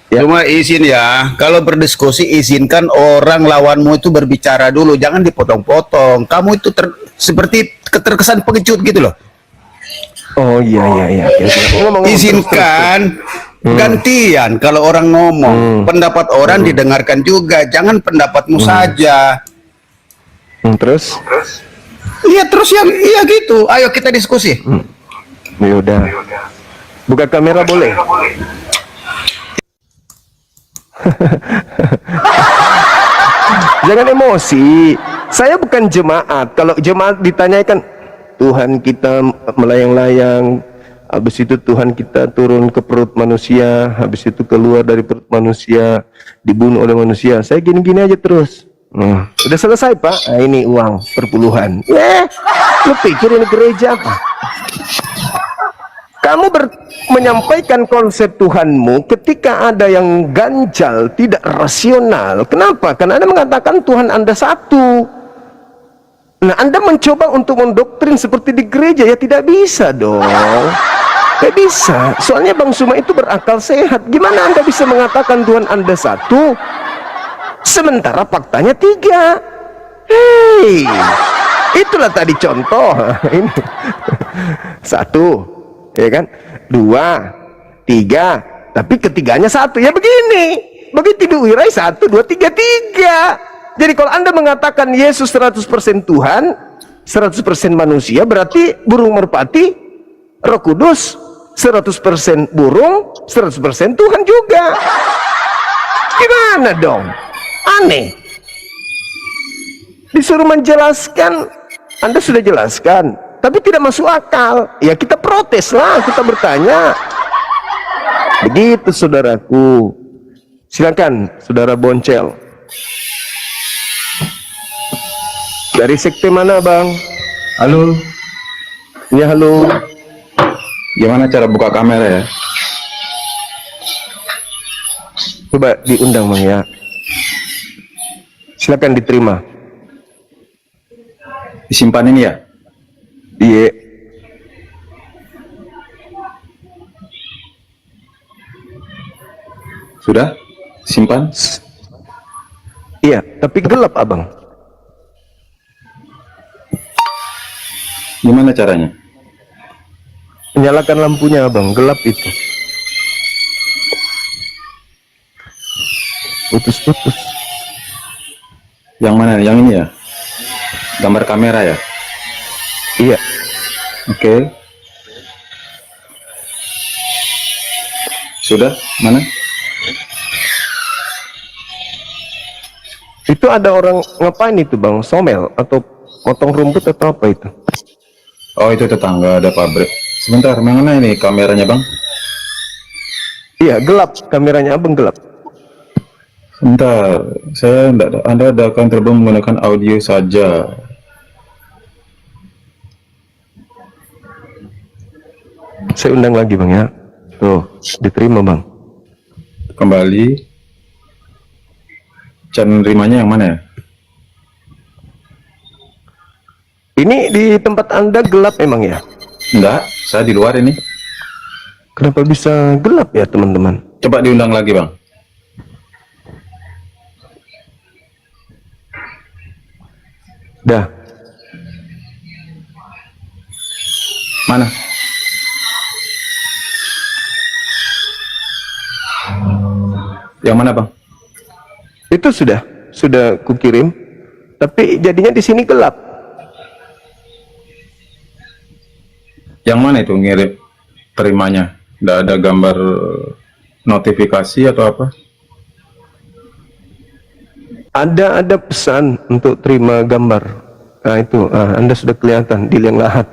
Ya. Cuma izin ya, kalau berdiskusi izinkan orang lawanmu itu berbicara dulu, jangan dipotong-potong. Kamu itu seperti terkesan pengecut gitu loh. Oh iya. Ngomong-ngomong, Izinkan gantian kalau orang ngomong, pendapat orang didengarkan juga, jangan pendapatmu saja. terus. Iya terus yang iya gitu. Ayo kita diskusi. Ya udah. Buka kamera boleh? Jangan emosi. Saya bukan jemaat. Kalau jemaat ditanyakan, Tuhan kita melayang-layang, habis itu Tuhan kita turun ke perut manusia, habis itu keluar dari perut manusia, dibunuh oleh manusia. Saya gini-gini aja terus. Udah selesai Pak. Nah, ini uang perpuluhan. Lu pikir ini gereja apa? Kamu menyampaikan konsep Tuhanmu ketika ada yang ganjal, tidak rasional. Kenapa? Karena Anda mengatakan Tuhan Anda satu. Nah, Anda mencoba untuk mendoktrin seperti di gereja, ya tidak bisa dong. Tidak bisa. Soalnya Bang Suma itu berakal sehat. Gimana Anda bisa mengatakan Tuhan Anda satu, sementara faktanya 3? Hei, itulah tadi contoh. Ini 1. Ya kan, 2, 3, tapi ketiganya 1. Ya begini, begitu diurai 1, 2, 3, 3. Jadi kalau Anda mengatakan Yesus 100% Tuhan, 100% manusia, berarti burung merpati, Roh Kudus 100% burung, 100% Tuhan juga. Gimana dong? Aneh. Disuruh menjelaskan, Anda sudah jelaskan, tapi tidak masuk akal. Ya kita protes lah, kita bertanya. Begitu saudaraku. Silakan saudara Boncel. Dari sekte mana Bang? Halo, Ya halo. gimana cara buka kamera ya? Coba diundang Bang ya. Silakan diterima. Disimpan ini ya? Iya. Sudah? Simpan? Iya, tapi gelap Abang. Gimana caranya? Nyalakan lampunya Abang, gelap itu. Putus. Yang mana? Yang ini ya? Gambar kamera ya? Iya. Oke. Sudah? Mana? Itu ada orang ngapain itu Bang? Somel atau potong rumput atau apa itu? Oh, itu tetangga, ada pabrik. Sebentar, mana ini kameranya Bang? Iya, gelap. Kameranya Abang gelap. Sebentar, Anda akan terbang menggunakan audio saja. Saya undang lagi Bang ya. Tuh, diterima Bang. Kembali. Cara nerimanya yang mana ya? Ini di tempat Anda gelap emang ya? Enggak, saya di luar ini. Kenapa bisa gelap ya teman-teman? Coba diundang lagi Bang. Dah. Mana? Yang mana Bang? Itu sudah kukirim. Tapi jadinya di sini gelap. Yang mana itu ngirim terimanya? Nggak ada gambar notifikasi atau apa? Ada pesan untuk terima gambar. Nah itu, Anda sudah kelihatan di liang lahat.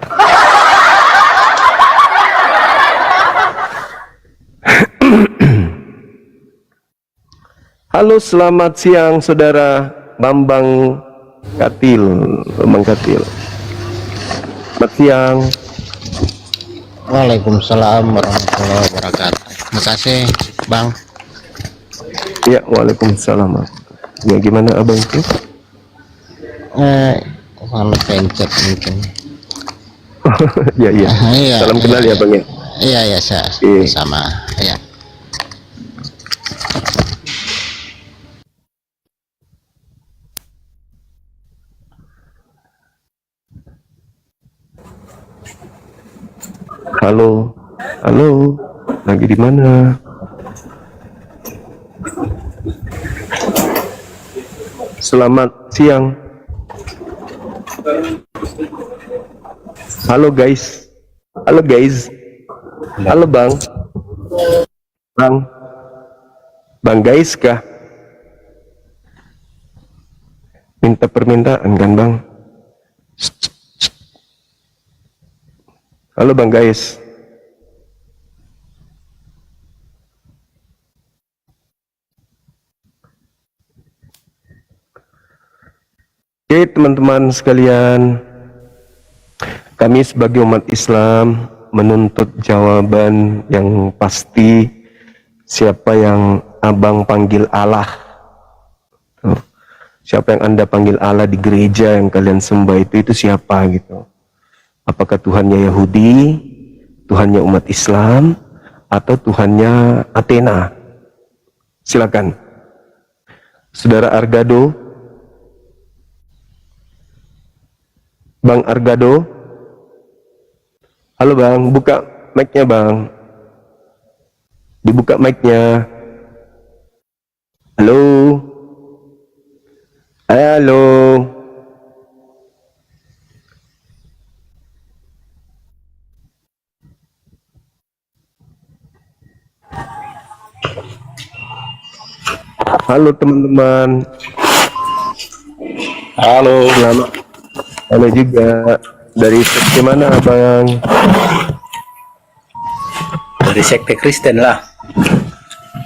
Halo, selamat siang saudara Bambang Katil. Selamat siang. Waalaikumsalam warahmatullahi wabarakatuh. Terima kasih, Bang. Ya, waalaikumsalam. Ya, gimana abang itu? Kalau pencet mungkin. Ya. Iya, Salam kenal ya bang ya. Iya, iya, saya Oke. sama. Ya. Halo, halo, lagi di mana? Selamat siang. Halo guys, halo guys, halo bang, bang guys kah? Minta permintaan kan bang? Halo bang guys. Oke teman-teman sekalian, kami sebagai umat Islam menuntut jawaban yang pasti. Siapa yang abang panggil Allah? Tuh. Siapa yang Anda panggil Allah di gereja yang kalian sembah itu siapa gitu? Apakah Tuhannya Yahudi, Tuhannya umat Islam, atau Tuhannya Athena? Silakan. Saudara Argado, Bang Argado. Halo Bang, buka mic-nya Bang. Dibuka mic-nya. Halo. Halo. Halo teman-teman. Halo. Selamat. Halo juga. Dari sekte mana Abang? Dari sekte Kristen lah.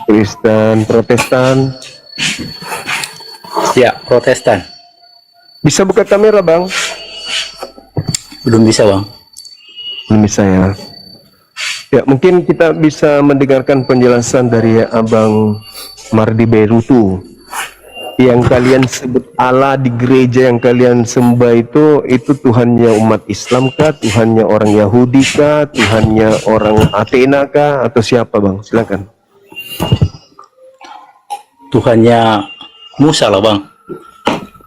Kristen, Protestan. Ya, Protestan. Bisa buka kamera Bang? Belum bisa bang. Belum bisa ya. Ya mungkin kita bisa mendengarkan penjelasan dari Abang Mardi Berutu. Yang kalian sebut Allah di gereja yang kalian sembah itu Tuhannya umat Islam kah? Tuhannya orang Yahudi kah? Tuhannya orang Athena kah? Atau siapa Bang? Silakan. Tuhannya Musa lah bang,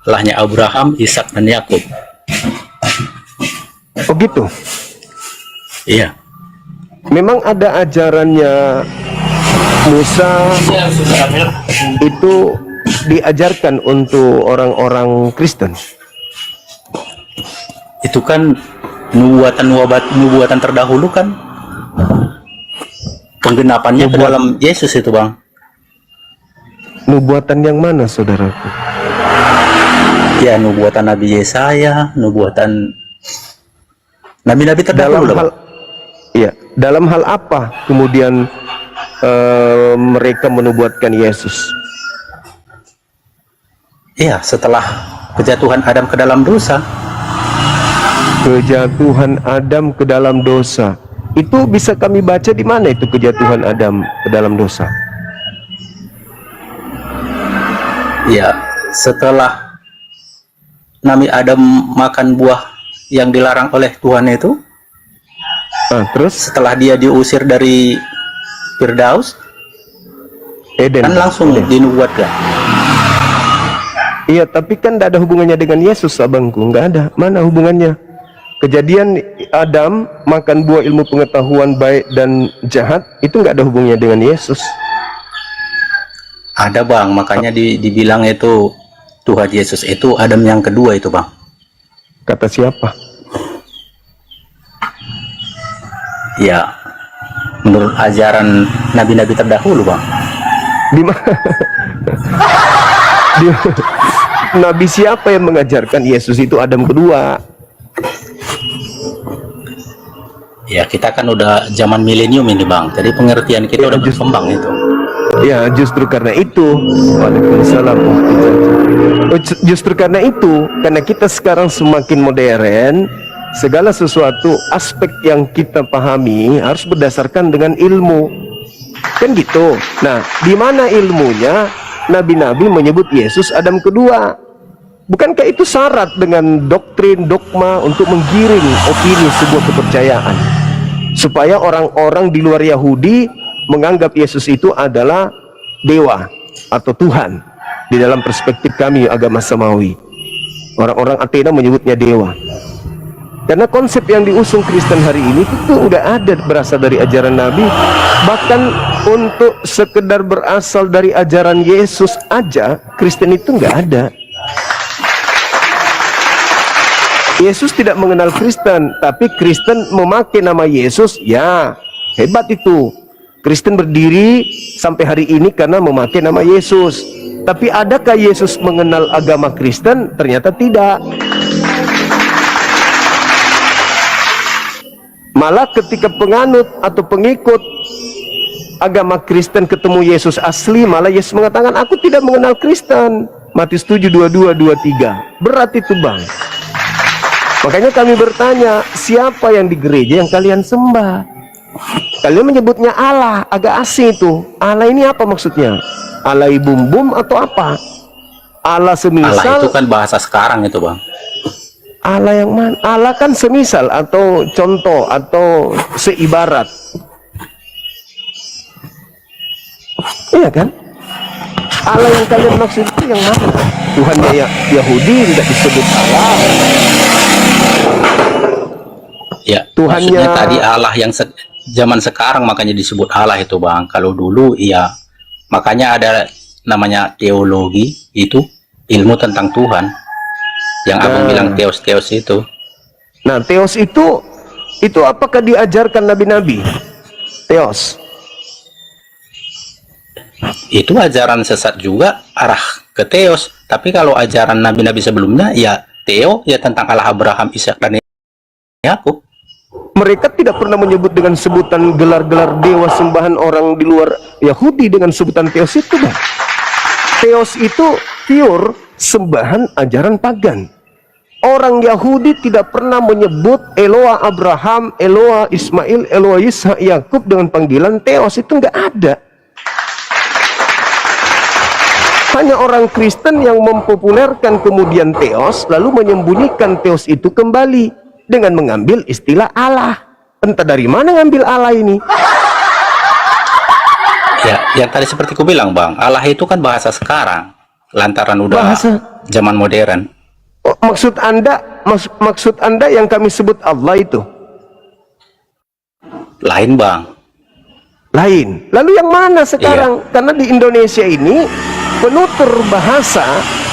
lahnya Abraham, Ishak dan Yakub. Oh gitu. Iya. Memang ada ajarannya Musa itu diajarkan untuk orang-orang Kristen. Itu kan nubuatan terdahulu kan, penggenapannya ke dalam Yesus itu bang. Nubuatan yang mana saudaraku? Ya nubuatan Nabi Yesaya, nubuatan nabi-nabi terdahulu lah, Bang. Iya, dalam hal apa kemudian mereka menubuatkan Yesus? Iya, setelah kejatuhan Adam ke dalam dosa. Kejatuhan Adam ke dalam dosa. Itu bisa kami baca di mana itu kejatuhan Adam ke dalam dosa? Ya, setelah Nabi Adam makan buah yang dilarang oleh Tuhan itu, Terus setelah dia diusir dari Firdaus, Eden kan langsung dinubuatkan. Iya, tapi kan tidak ada hubungannya dengan Yesus, abangku. Nggak ada. Mana hubungannya? Kejadian Adam makan buah ilmu pengetahuan baik dan jahat itu nggak ada hubungannya dengan Yesus. Ada bang, makanya dibilang itu Tuhan Yesus itu Adam yang kedua itu bang. Kata siapa? Ya, menurut ajaran nabi-nabi terdahulu bang. Di mana? Nabi siapa yang mengajarkan Yesus itu Adam kedua? Ya kita kan udah zaman milenium ini bang, jadi pengertian kita udah berkembang itu. Ya justru karena itu. Waalaikumsalam. Justru karena itu, karena kita sekarang semakin modern, segala sesuatu aspek yang kita pahami harus berdasarkan dengan ilmu, kan gitu. Nah, di mana ilmunya? Nabi-nabi menyebut Yesus Adam kedua. Bukankah itu syarat dengan doktrin dogma untuk menggiring opini sebuah kepercayaan? supaya orang-orang di luar Yahudi menganggap Yesus itu adalah dewa atau Tuhan. Di dalam perspektif kami agama samawi, orang-orang Athena menyebutnya dewa. Karena konsep yang diusung Kristen hari ini itu nggak ada berasal dari ajaran Nabi. Bahkan untuk sekedar berasal dari ajaran Yesus aja, Kristen itu nggak ada. Yesus tidak mengenal Kristen, tapi Kristen memakai nama Yesus. Ya, hebat itu. Kristen berdiri sampai hari ini karena memakai nama Yesus. Tapi adakah Yesus mengenal agama Kristen? Ternyata tidak. Malah ketika penganut atau pengikut agama Kristen ketemu Yesus asli, malah Yesus mengatakan, aku tidak mengenal Kristen. Matius 7, 22, 23. Berat itu bang. Makanya kami bertanya, siapa yang di gereja yang kalian sembah? Kalian menyebutnya Allah, agak asing itu. Allah ini apa maksudnya? Allah bum atau apa? Allah semisal. Allah itu kan bahasa sekarang itu bang. Allah yang mana? Allah kan semisal atau contoh atau seibarat. Iya kan? Allah yang kalian maksud itu yang mana? Tuhannya Yahudi tidak disebut Allah. Ya, Tuhannya maksudnya tadi Allah yang zaman sekarang makanya disebut Allah itu bang. Kalau dulu iya, makanya ada namanya teologi, itu ilmu tentang Tuhan. Yang abang bilang teos itu. Nah, teos itu apakah diajarkan nabi-nabi? Teos. Itu ajaran sesat juga arah ke teos. Tapi kalau ajaran nabi-nabi sebelumnya ya teo, ya tentang Allah Abraham, Ishak dan Yakub. Mereka tidak pernah menyebut dengan sebutan gelar-gelar dewa sembahan orang di luar Yahudi dengan sebutan teos itu bang. Teos itu pure sembahan ajaran pagan. Orang Yahudi tidak pernah menyebut Eloa Abraham, Eloa Ismail, Eloa Ishak, Yakub dengan panggilan teos. Itu nggak ada. Hanya orang Kristen yang mempopulerkan kemudian teos, lalu menyembunyikan teos itu kembali dengan mengambil istilah Allah. Entah dari mana ngambil Allah ini. Ya, yang tadi seperti ku bilang bang, Allah itu kan bahasa sekarang, lantaran udah zaman modern. Oh, maksud anda yang kami sebut Allah itu Lain bang. lain. Lalu yang mana sekarang? Iya. Karena di Indonesia ini penutur bahasa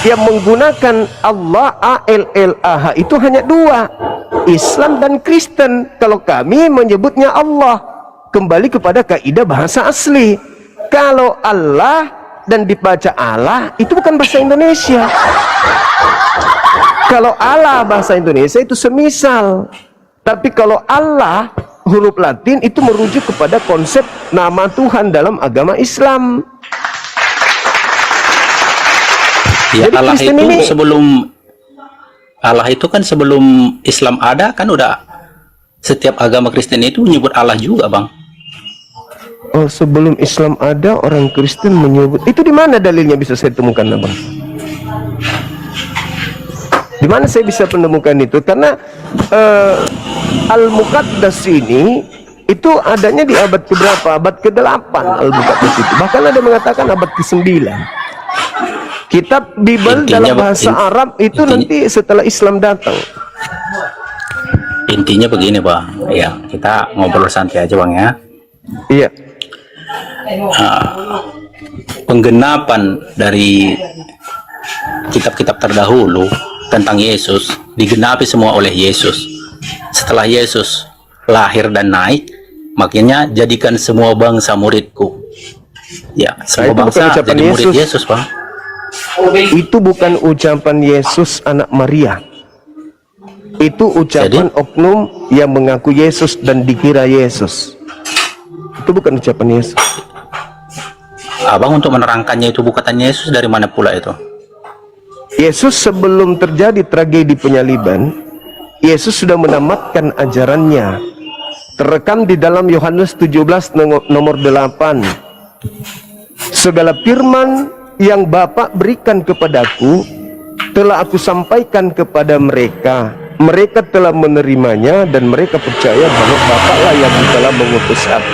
yang menggunakan Allah ALLAH itu hanya dua, Islam dan Kristen. Kalau kami menyebutnya Allah, kembali kepada kaidah bahasa asli. Kalau Allah dan dibaca Allah itu bukan bahasa Indonesia. Kalau Allah bahasa Indonesia itu semisal. Tapi kalau Allah huruf Latin itu merujuk kepada konsep nama Tuhan dalam agama Islam. Ya, jadi Allah Kristen itu ini, Allah itu kan sebelum Islam ada kan udah, setiap agama Kristen itu menyebut Allah juga bang. oh, sebelum Islam ada orang Kristen menyebut. Itu di mana dalilnya bisa saya temukan, Abang? Di mana saya bisa menemukan itu? Karena Al-Muqaddas ini itu adanya di abad keberapa? Abad ke-8 Al-Muqaddas itu. Bahkan ada mengatakan abad ke-9. Kitab Bible dalam bahasa Arab itu nanti setelah Islam datang. Intinya begini bang, ya kita ngobrol santai aja bang ya. Iya. Penggenapan dari kitab-kitab terdahulu tentang Yesus digenapi semua oleh Yesus. Setelah Yesus lahir dan naik, makanya jadikan semua bangsa muridku. Ya, semua bangsa jadi murid Yesus bang. Itu bukan ucapan Yesus anak Maria. Itu ucapan oknum yang mengaku Yesus dan dikira Yesus. Itu bukan ucapan Yesus. Abang untuk menerangkannya itu bukan Yesus dari mana pula itu? Yesus sebelum terjadi tragedi penyaliban, Yesus sudah menamatkan ajarannya. Terekam di dalam Yohanes 17 nomor 8. Segala firman yang Bapa berikan kepadaku telah aku sampaikan kepada mereka. mereka telah menerimanya dan mereka percaya bahwa Bapaklah yang telah mengutus aku.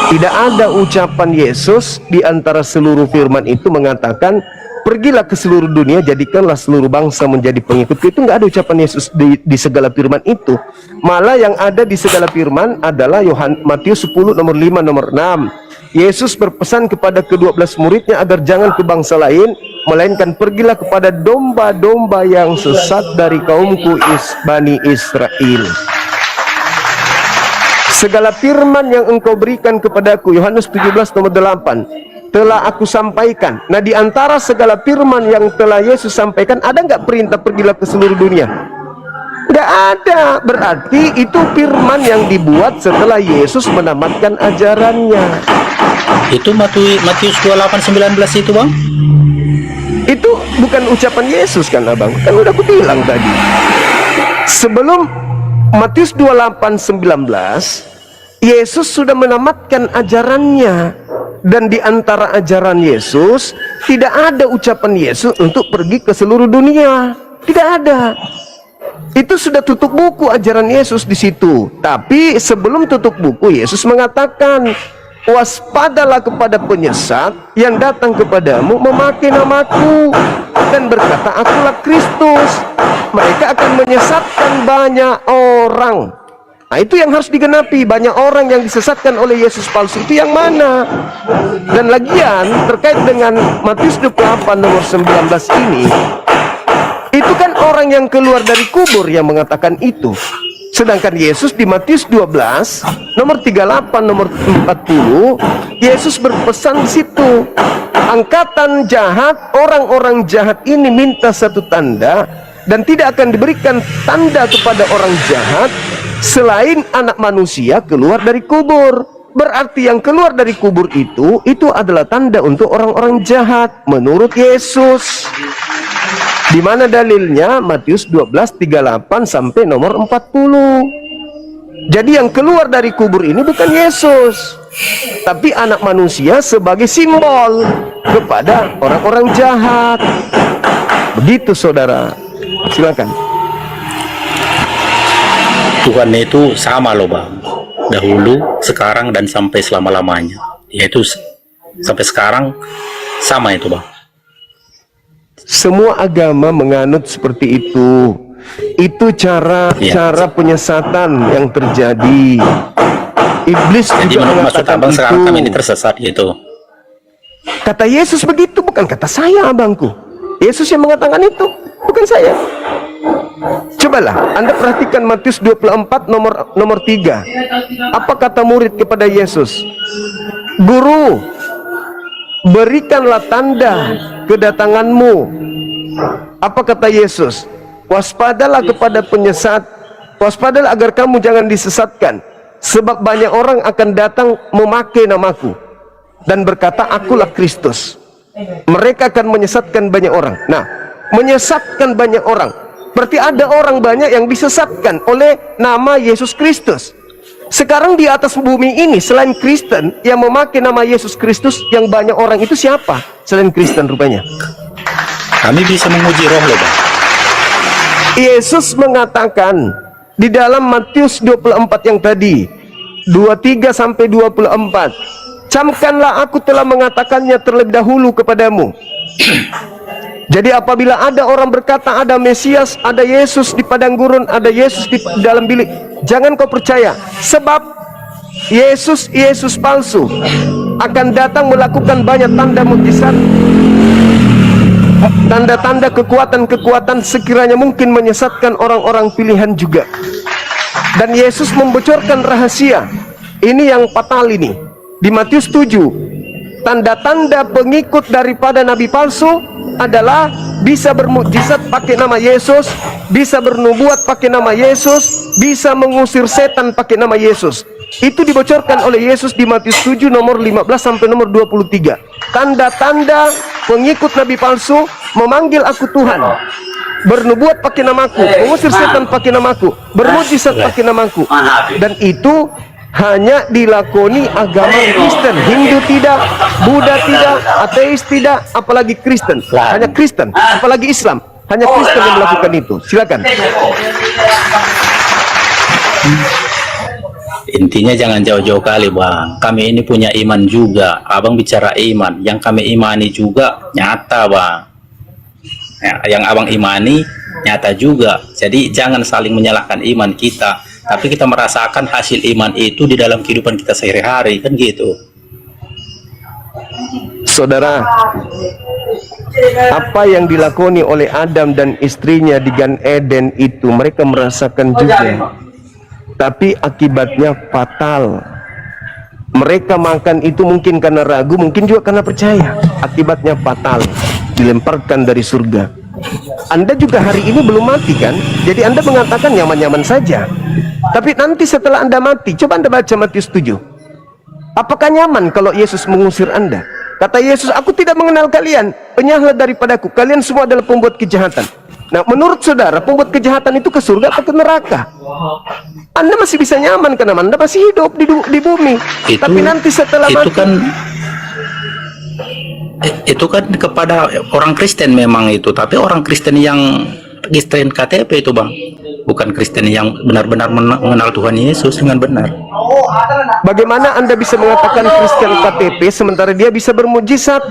Tidak ada ucapan Yesus di antara seluruh firman itu mengatakan, pergilah ke seluruh dunia, jadikanlah seluruh bangsa menjadi pengikutku. Itu nggak ada ucapan Yesus di segala firman itu. Malah yang ada di segala firman adalah Matius 10 nomor 5 nomor 6. Yesus berpesan kepada ke-12 muridnya agar jangan ke bangsa lain, melainkan pergilah kepada domba-domba yang sesat dari kaumku Bani Israel. Segala firman yang engkau berikan kepadaku, Yohanes 17 nomor 8, telah aku sampaikan. Nah, di antara segala firman yang telah Yesus sampaikan, ada nggak perintah pergilah ke seluruh dunia? Nggak ada. Berarti itu firman yang dibuat setelah Yesus menamatkan ajarannya. Itu Matius 28:19 itu, Bang? Itu bukan ucapan Yesus kan, Abang? Kan udah aku bilang tadi. Sebelum Matius 28:19, Yesus sudah menamatkan ajarannya. Dan di antara ajaran Yesus, tidak ada ucapan Yesus untuk pergi ke seluruh dunia. Tidak ada. Itu sudah tutup buku ajaran Yesus di situ. Tapi sebelum tutup buku, Yesus mengatakan, waspadalah kepada penyesat yang datang kepadamu memakai namaku dan berkata, akulah Kristus. Mereka akan menyesatkan banyak orang. Nah, itu yang harus digenapi. Banyak orang yang disesatkan oleh Yesus palsu itu yang mana? Dan lagian terkait dengan Matius 28 nomor 19 ini, itu kan orang yang keluar dari kubur yang mengatakan itu. Sedangkan Yesus di Matius 12 nomor 38 nomor 40, Yesus berpesan di situ, angkatan jahat, orang-orang jahat ini minta satu tanda, dan tidak akan diberikan tanda kepada orang jahat selain anak manusia keluar dari kubur. Berarti yang keluar dari kubur itu adalah tanda untuk orang-orang jahat menurut Yesus. Di mana dalilnya? Matius 12:38 sampai nomor 40. Jadi yang keluar dari kubur ini bukan Yesus, tapi anak manusia sebagai simbol kepada orang-orang jahat. Begitu, saudara. Silakan. Tuhan itu sama loh, Bang. Dahulu, sekarang, dan sampai selama-lamanya. Yaitu sampai sekarang sama itu, Bang. Semua agama menganut seperti itu. Itu cara penyesatan yang terjadi. Iblis jadi juga maksud mengatakan Abang itu. sekarang kami ini tersesat gitu. Kata Yesus begitu, bukan kata saya, abangku. Yesus yang mengatakan itu, bukan saya. Cobalah Anda perhatikan Matius 24 nomor 3. Apa kata murid kepada Yesus? Guru, berikanlah tanda kedatanganmu. Apa kata Yesus? Waspadalah kepada penyesat. Waspadalah agar kamu jangan disesatkan, sebab banyak orang akan datang memakai namaku dan berkata, akulah Kristus. Mereka akan menyesatkan banyak orang. Nah, menyesatkan banyak orang berarti ada orang banyak yang disesatkan oleh nama Yesus Kristus. Sekarang di atas bumi ini selain Kristen yang memakai nama Yesus Kristus, yang banyak orang itu siapa selain Kristen rupanya? Kami bisa menguji roh loh, Bang. Yesus mengatakan di dalam Matius 24 yang tadi 23 sampai 24, camkanlah aku telah mengatakannya terlebih dahulu kepadamu. Jadi apabila ada orang berkata ada Mesias, ada Yesus di padang gurun, ada Yesus di dalam bilik, jangan kau percaya, sebab Yesus palsu akan datang melakukan banyak tanda mukjizat, tanda-tanda kekuatan-kekuatan sekiranya mungkin menyesatkan orang-orang pilihan juga. Dan Yesus membocorkan rahasia ini yang fatal ini di Matius 7. Tanda-tanda pengikut daripada nabi palsu adalah bisa bermukjizat pakai nama Yesus, bisa bernubuat pakai nama Yesus, bisa mengusir setan pakai nama Yesus. Itu dibocorkan oleh Yesus di Matius 7 nomor 15 sampai nomor 23. Tanda-tanda pengikut nabi palsu memanggil aku Tuhan, bernubuat pakai namaku, mengusir setan pakai namaku, bermukjizat pakai namaku. Dan itu hanya dilakoni agama Kristen. Hindu tidak, Buddha tidak, ateis tidak, apalagi Kristen. Hanya Kristen, apalagi Islam. Hanya Kristen yang melakukan itu. Silakan. Intinya jangan jauh-jauh kali bang, kami ini punya iman juga. Abang bicara iman, yang kami imani juga nyata bang ya, yang abang imani nyata juga. Jadi jangan saling menyalahkan iman kita, tapi kita merasakan hasil iman itu di dalam kehidupan kita sehari-hari, kan gitu. Saudara, apa yang dilakoni oleh Adam dan istrinya di Gan Eden itu mereka merasakan juga, tapi akibatnya fatal. Mereka makan itu mungkin karena ragu, mungkin juga karena percaya. Akibatnya fatal, dilemparkan dari surga. Anda juga hari ini belum mati kan? Jadi Anda mengatakan nyaman-nyaman saja. Tapi nanti setelah Anda mati, coba Anda baca Matius 7. Apakah nyaman kalau Yesus mengusir Anda? Kata Yesus, aku tidak mengenal kalian, penyahlah daripadaku, kalian semua adalah pembuat kejahatan. Nah, menurut saudara, pembuat kejahatan itu ke surga atau ke neraka? Anda masih bisa nyaman karena Anda masih hidup di bumi. Tapi nanti setelah itu mati, itu kan kepada orang Kristen memang itu, tapi orang Kristen yang Kristen KTP itu bang, bukan Kristen yang benar-benar mengenal Tuhan Yesus dengan benar. bagaimana Anda bisa mengatakan Kristen KTP sementara dia bisa bermujizat,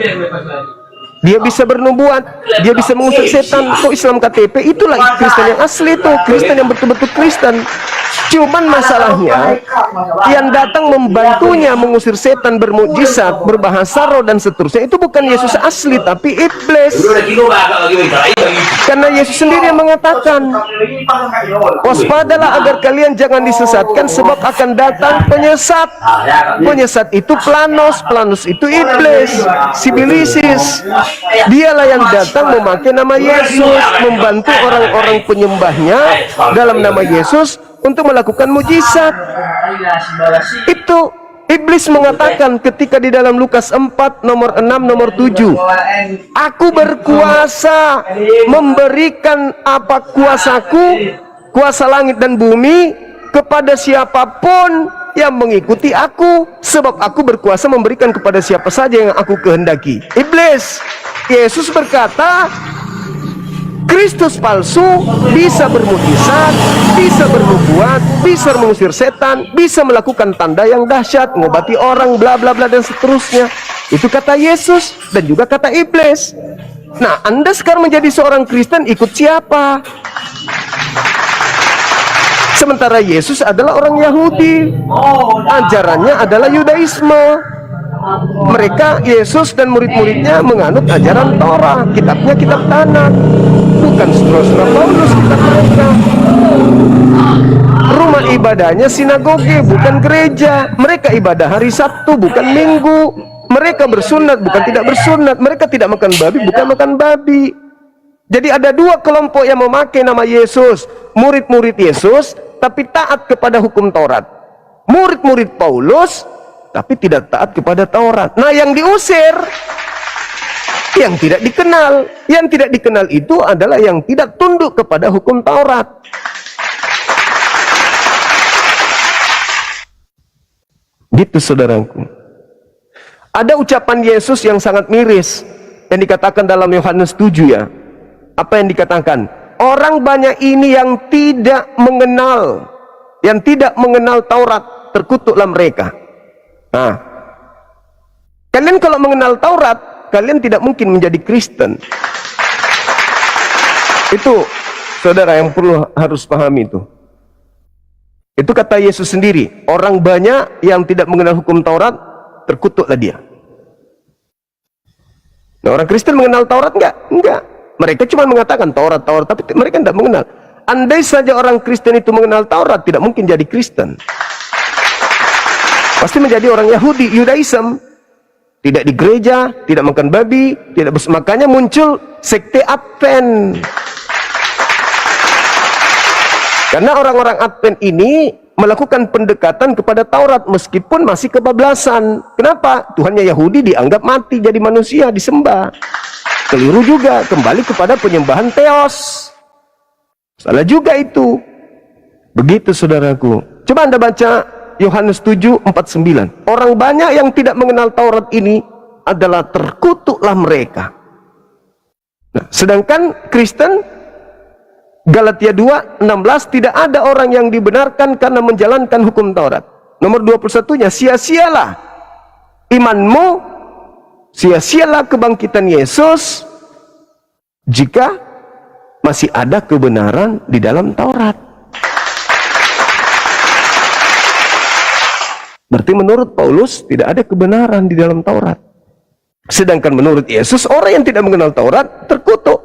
dia bisa bernubuat, dia bisa mengusir setan? Kok Islam KTP? Itulah Kristen yang asli, itu Kristen yang betul-betul Kristen. Cuman masalahnya yang datang membantunya mengusir setan, bermujizat, berbahasa roh dan seterusnya itu bukan Yesus asli, tapi iblis. Karena Yesus sendiri yang mengatakan, waspadalah agar kalian jangan disesatkan, sebab akan datang penyesat. Penyesat itu Planos, Planos itu iblis, Sibilisis. Dialah yang datang memakai nama Yesus, membantu orang-orang penyembahnya dalam nama Yesus untuk melakukan mujizat. Itu iblis mengatakan ketika di dalam Lukas 4 nomor 6 nomor 7, aku berkuasa memberikan apa kuasaku, kuasa langit dan bumi, kepada siapapun yang mengikuti aku, sebab aku berkuasa memberikan kepada siapa saja yang aku kehendaki. Iblis. Yesus berkata, Kristus palsu bisa bermujizat, bisa bernubuat, bisa mengusir setan, bisa melakukan tanda yang dahsyat, mengobati orang, bla bla bla dan seterusnya. Itu kata Yesus dan juga kata iblis. Nah, Anda sekarang menjadi seorang Kristen, ikut siapa? Sementara Yesus adalah orang Yahudi, ajarannya adalah Yudaisme. Mereka, Yesus dan murid-muridnya menganut ajaran Torah, kitabnya kitab Tanakh, bukan surah-surah Paulus kitab mereka. Rumah ibadahnya sinagoge, bukan gereja. Mereka ibadah hari Sabtu, bukan Minggu. Mereka bersunat, bukan tidak bersunat. Mereka tidak makan babi, bukan makan babi. Jadi ada dua kelompok yang memakai nama Yesus, murid-murid Yesus tapi taat kepada hukum Taurat, murid-murid Paulus tapi tidak taat kepada Taurat. Nah, yang diusir yang tidak dikenal. Yang tidak dikenal itu adalah yang tidak tunduk kepada hukum Taurat. Gitu saudaraku. Ada ucapan Yesus yang sangat miris yang dikatakan dalam Yohanes 7 ya. Apa yang dikatakan? Orang banyak ini yang tidak mengenal, Taurat, terkutuklah mereka. Nah, kalian kalau mengenal Taurat, kalian tidak mungkin menjadi Kristen. Itu saudara yang harus pahami itu. Itu kata Yesus sendiri, orang banyak yang tidak mengenal hukum Taurat, terkutuklah dia. Nah, orang Kristen mengenal Taurat enggak? Enggak. Mereka cuma mengatakan Taurat, tapi mereka tidak mengenal. Andai saja orang Kristen itu mengenal Taurat, tidak mungkin jadi Kristen. Pasti menjadi orang Yahudi, Yudaism. Tidak di gereja, tidak makan babi, makanya muncul sekte Advent. Karena orang-orang Advent ini melakukan pendekatan kepada Taurat meskipun masih kebablasan. Kenapa? Tuhannya Yahudi dianggap mati jadi manusia, disembah. Keliru juga, kembali kepada penyembahan Theos. Salah juga itu. Begitu saudaraku. Coba Anda baca Yohanes 7:49. Orang banyak yang tidak mengenal Taurat ini adalah terkutuklah mereka. Nah, sedangkan Kristen Galatia 2:16 tidak ada orang yang dibenarkan karena menjalankan hukum Taurat. Nomor 21-nya, sia-sialah imanmu, sia-sialah kebangkitan Yesus jika masih ada kebenaran di dalam Taurat. Berarti menurut Paulus tidak ada kebenaran di dalam Taurat. Sedangkan menurut Yesus orang yang tidak mengenal Taurat terkutuk.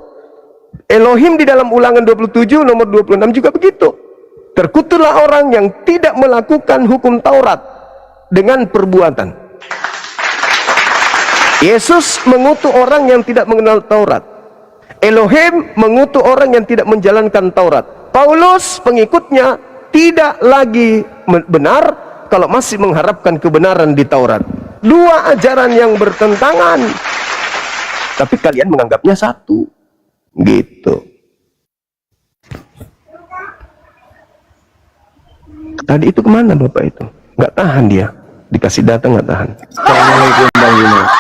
Elohim di dalam Ulangan 27 nomor 26 juga begitu. Terkutuklah orang yang tidak melakukan hukum Taurat dengan perbuatan. Yesus mengutuk orang yang tidak mengenal Taurat. Elohim mengutuk orang yang tidak menjalankan Taurat. Paulus pengikutnya tidak lagi benar kalau masih mengharapkan kebenaran di Taurat. Dua ajaran yang bertentangan, tapi kalian menganggapnya satu, gitu. Tadi itu kemana Bapak itu? Nggak tahan dia, dikasih data nggak tahan. Assalamualaikum Bang Yunus.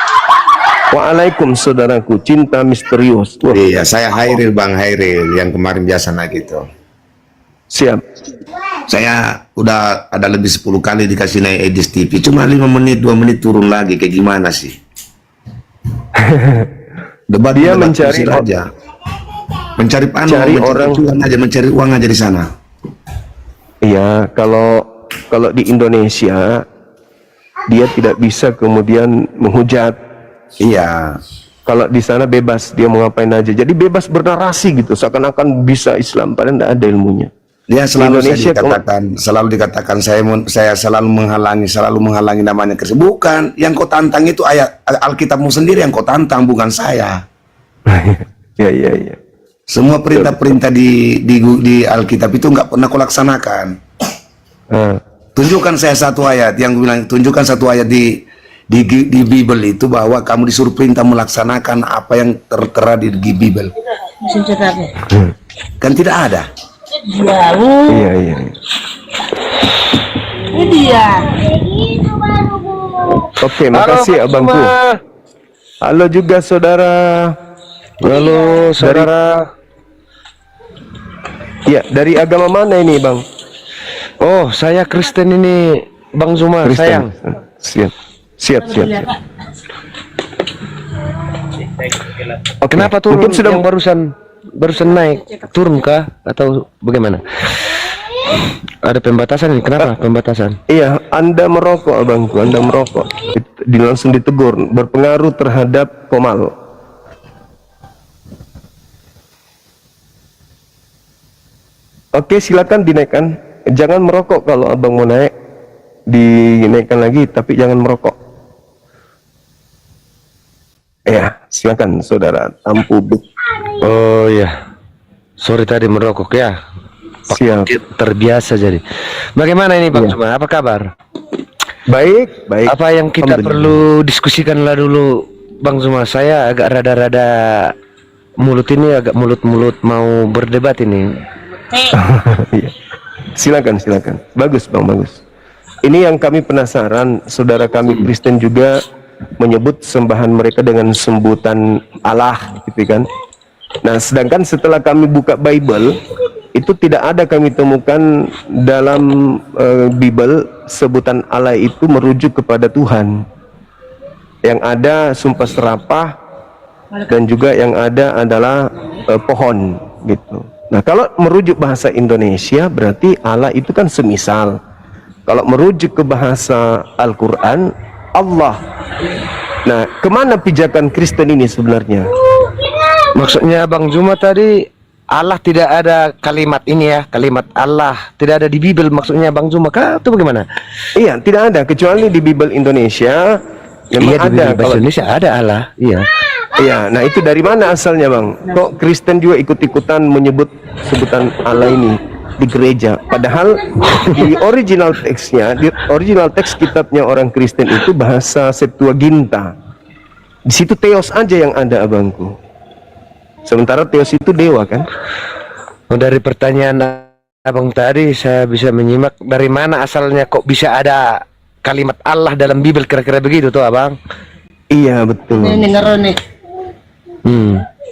Waalaikum saudaraku, cinta misterius. Wah. Iya, saya Hairil, Bang Hairil yang kemarin biasa naik itu. Siap. Saya udah ada lebih 10 kali dikasih naik Edis TV, cuma 5 menit, 2 menit turun lagi, kayak gimana sih? Debat dia mencari aja. Mencari mencari uang aja di sana. Iya, kalau di Indonesia dia tidak bisa kemudian menghujat. Iya. Kalau di sana bebas, dia mau ngapain aja. Jadi bebas bernarasi gitu, seakan-akan bisa Islam, padahal tidak ada ilmunya. Dia selalu selalu dikatakan saya selalu menghalangi namanya Kristen. Bukan, yang kau tantang itu ayat Alkitabmu sendiri yang kau tantang, bukan saya. Ya. Semua perintah-perintah di Alkitab itu nggak pernah kau laksanakan. Tunjukkan saya satu ayat yang bilang, tunjukkan satu ayat di Bible itu bahwa kamu disuruh perintah melaksanakan apa yang tertera di Bible. Kan tidak ada. Iya. Ini dia. Oke, makasih abangku. Halo juga saudara. Halo saudara. Ya, dari agama mana ini Bang? Oh, saya Kristen ini, Bang Zuma, Kristen. sayang. Siap. Oke, kenapa turun? Mungkin sudah yang barusan naik, turun kah atau bagaimana? Ada pembatasan ini, kenapa pembatasan? Iya, Anda merokok abangku, Anda merokok. Langsung ditegur, berpengaruh terhadap komal. Oke, silakan dinaikkan. Jangan merokok kalau abang mau naik. Dinaikkan lagi, tapi jangan merokok. Ya, silakan saudara Tampu Buk. Oh iya, sorry tadi merokok ya. Siap. Terbiasa jadi. Bagaimana ini Bang Zuma? Apa kabar? Baik. Apa yang kita perlu diskusikanlah dulu Bang Zuma. Saya agak rada-rada mulut mulut mau berdebat ini. Iya. Silakan. Bagus Bang, bagus. Ini yang kami penasaran, saudara kami Kristen juga menyebut sembahan mereka dengan sebutan Allah, gitu kan. Nah, sedangkan setelah kami buka Bible, itu tidak ada kami temukan dalam Bible sebutan Allah itu merujuk kepada Tuhan. Yang ada sumpah serapah dan juga yang ada adalah pohon, gitu. Nah, kalau merujuk bahasa Indonesia berarti Allah itu kan semisal. Kalau merujuk ke bahasa Al-Quran, Allah. Nah, kemana pijakan Kristen ini sebenarnya? Maksudnya Bang Zuma tadi Allah tidak ada kalimat ini ya, kalimat Allah tidak ada di Bible, maksudnya Bang Zuma kah atau bagaimana? Iya, tidak ada, kecuali di Bible Indonesia memang ada. Kalau Indonesia ada Allah, iya. Iya, nah itu dari mana asalnya Bang? Kok Kristen juga ikut-ikutan menyebut sebutan Allah ini di gereja? Padahal di original teksnya, di original teks kitabnya orang Kristen itu bahasa Septuaginta. Di situ Theos aja yang ada abangku. Sementara Theos itu dewa kan? Oh, dari pertanyaan abang tadi saya bisa menyimak dari mana asalnya kok bisa ada kalimat Allah dalam Bible, kira-kira begitu tuh abang? Iya betul.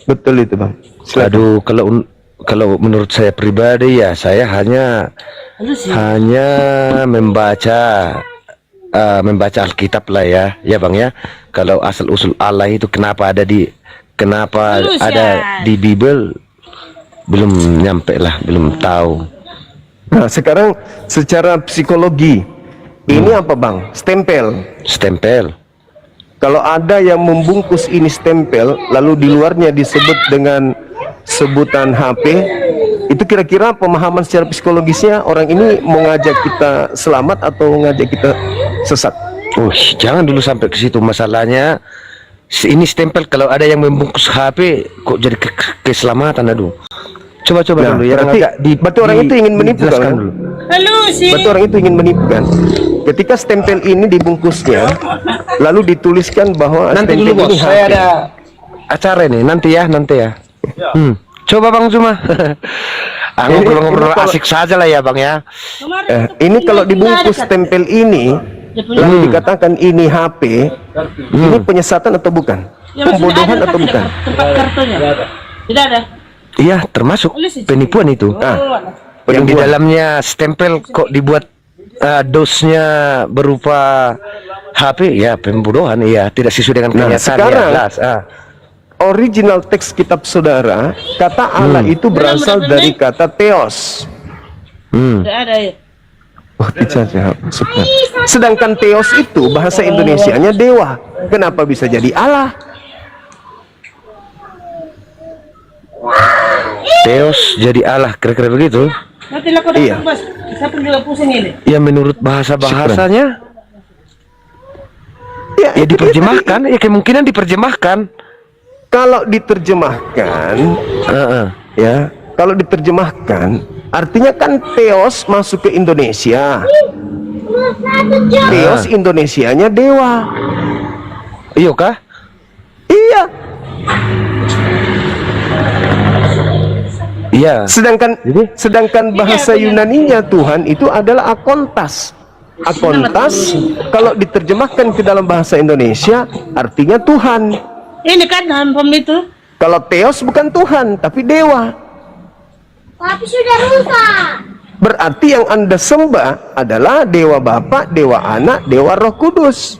Betul itu Bang. Aduh, kalau menurut saya pribadi ya, saya hanya membaca Alkitab lah ya Bang ya. Kalau asal usul Allah itu kenapa ada di Bible, belum nyampe lah, belum tahu. Nah, sekarang secara psikologi ini apa Bang? Stempel. Kalau ada yang membungkus ini stempel, lalu di luarnya disebut dengan sebutan HP, itu kira-kira pemahaman secara psikologisnya orang ini mau ngajak kita selamat atau ngajak kita sesat? Jangan dulu sampai ke situ. Masalahnya ini stempel, kalau ada yang membungkus HP kok jadi keselamatan. Aduh, coba dulu ya. Berarti orang itu ingin menipu kan? Berarti orang itu ingin menipu kan? Ketika stempel ini dibungkusnya, lalu dituliskan bahwa nanti stempel dulu bos, ini saya HP. ada acara ini nanti ya. Coba Bang Zuma. Ngobrol asik saja lah ya Bang ya. Ini kalau dibungkus stempel ini lalu dikatakan ini HP, ini penyesatan atau bukan? Pembodohan atau bukan? Tempat kartunya tidak ada. Iya, termasuk penipuan itu. Yang di dalamnya stempel kok dibuat dosnya berupa HP, ya pembodohan, ya tidak sesuai dengan kenyataan. Sekarang ya, original teks kitab saudara, kata Allah itu berasal dari kata theos. Tidak ada ya. Sedangkan theos itu bahasa Indonesianya dewa. Kenapa bisa jadi Allah? Theos jadi Allah, kira-kira begitu. Iya. Saya pun juga pusing ini. Ya menurut bahasanya ya diterjemahkan, ya kemungkinan diterjemahkan. Kalau diterjemahkan, ya kalau diterjemahkan, artinya kan theos masuk ke Indonesia. Theos Indonesianya dewa. Iya kah? Iya. Iya. Sedangkan bahasa Yunaninya Tuhan itu adalah akontas. Akontas kalau diterjemahkan ke dalam bahasa Indonesia artinya Tuhan. Ini kan handphone itu. Kalau theos bukan Tuhan tapi dewa. Tapi sudah rusak. Berarti yang Anda sembah adalah Dewa Bapa, Dewa Anak, Dewa Roh Kudus.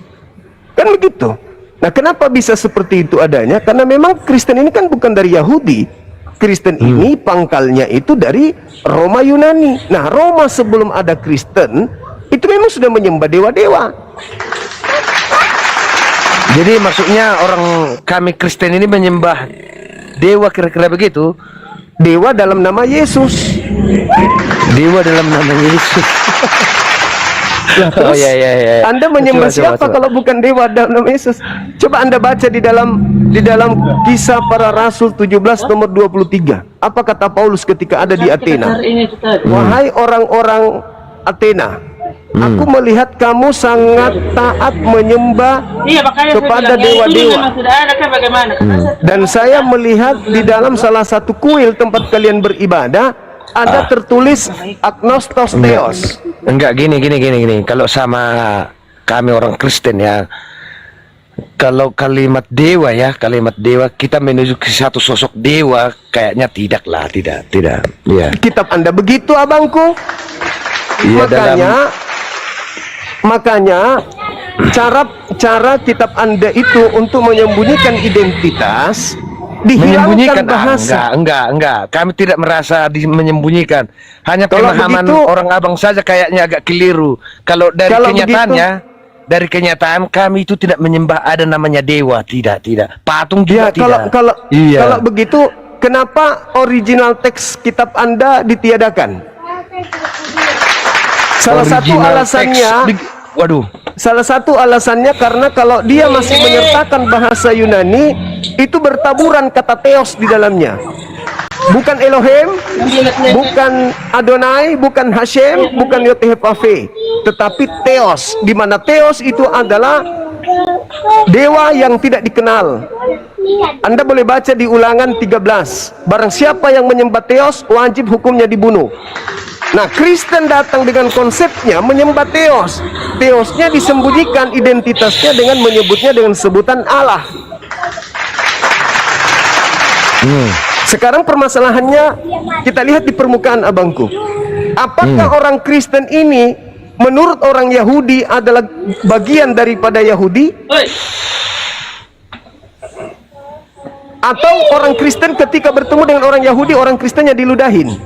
Kan begitu. Nah, kenapa bisa seperti itu adanya? Karena memang Kristen ini kan bukan dari Yahudi. Kristen ini pangkalnya itu dari Roma Yunani. Nah, Roma sebelum ada Kristen itu memang sudah menyembah dewa-dewa. Jadi maksudnya orang kami Kristen ini menyembah dewa, kira-kira begitu. Dewa dalam nama Yesus. Dewa dalam nama Yesus. Terus, Anda menyembah siapa kalau bukan dewa dalam nama Yesus? Coba Anda baca di dalam Kisah Para Rasul 17 nomor 23. Apa kata Paulus ketika ada di Athena? Wahai orang-orang Athena, aku melihat kamu sangat taat menyembah kepada dewa-dewa. Dan saya melihat di dalam salah satu kuil tempat kalian beribadah ada tertulis agnostos theos. Enggak, gini. Kalau sama kami orang Kristen ya, kalau kalimat dewa kita menuju ke satu sosok dewa, kayaknya tidak. Ya. Kitab Anda begitu, abangku. Ya, makanya cara kitab Anda itu untuk menyembunyikan identitas, dihilangkan bahasa. Enggak. Kami tidak merasa menyembunyikan. Hanya Kalau pemahaman begitu, orang abang saja kayaknya agak keliru. Kalau dari kenyataan kami itu tidak menyembah ada namanya dewa, tidak. Patung juga tidak. Kalau begitu, kenapa original teks kitab Anda ditiadakan? Salah satu alasannya karena kalau dia masih menyertakan bahasa Yunani, itu bertaburan kata theos di dalamnya. Bukan Elohim, bukan Adonai, bukan Hashem, bukan Yotehepave, tetapi theos, di mana theos itu adalah dewa yang tidak dikenal. Anda boleh baca di Ulangan 13. Barang siapa yang menyembah theos, wajib hukumnya dibunuh. Nah, Kristen datang dengan konsepnya menyembah theos. Theosnya disembunyikan identitasnya dengan menyebutnya dengan sebutan Allah. Sekarang permasalahannya kita lihat di permukaan abangku. Apakah orang Kristen ini menurut orang Yahudi adalah bagian daripada Yahudi? Atau orang Kristen ketika bertemu dengan orang Yahudi, orang Kristennya diludahin?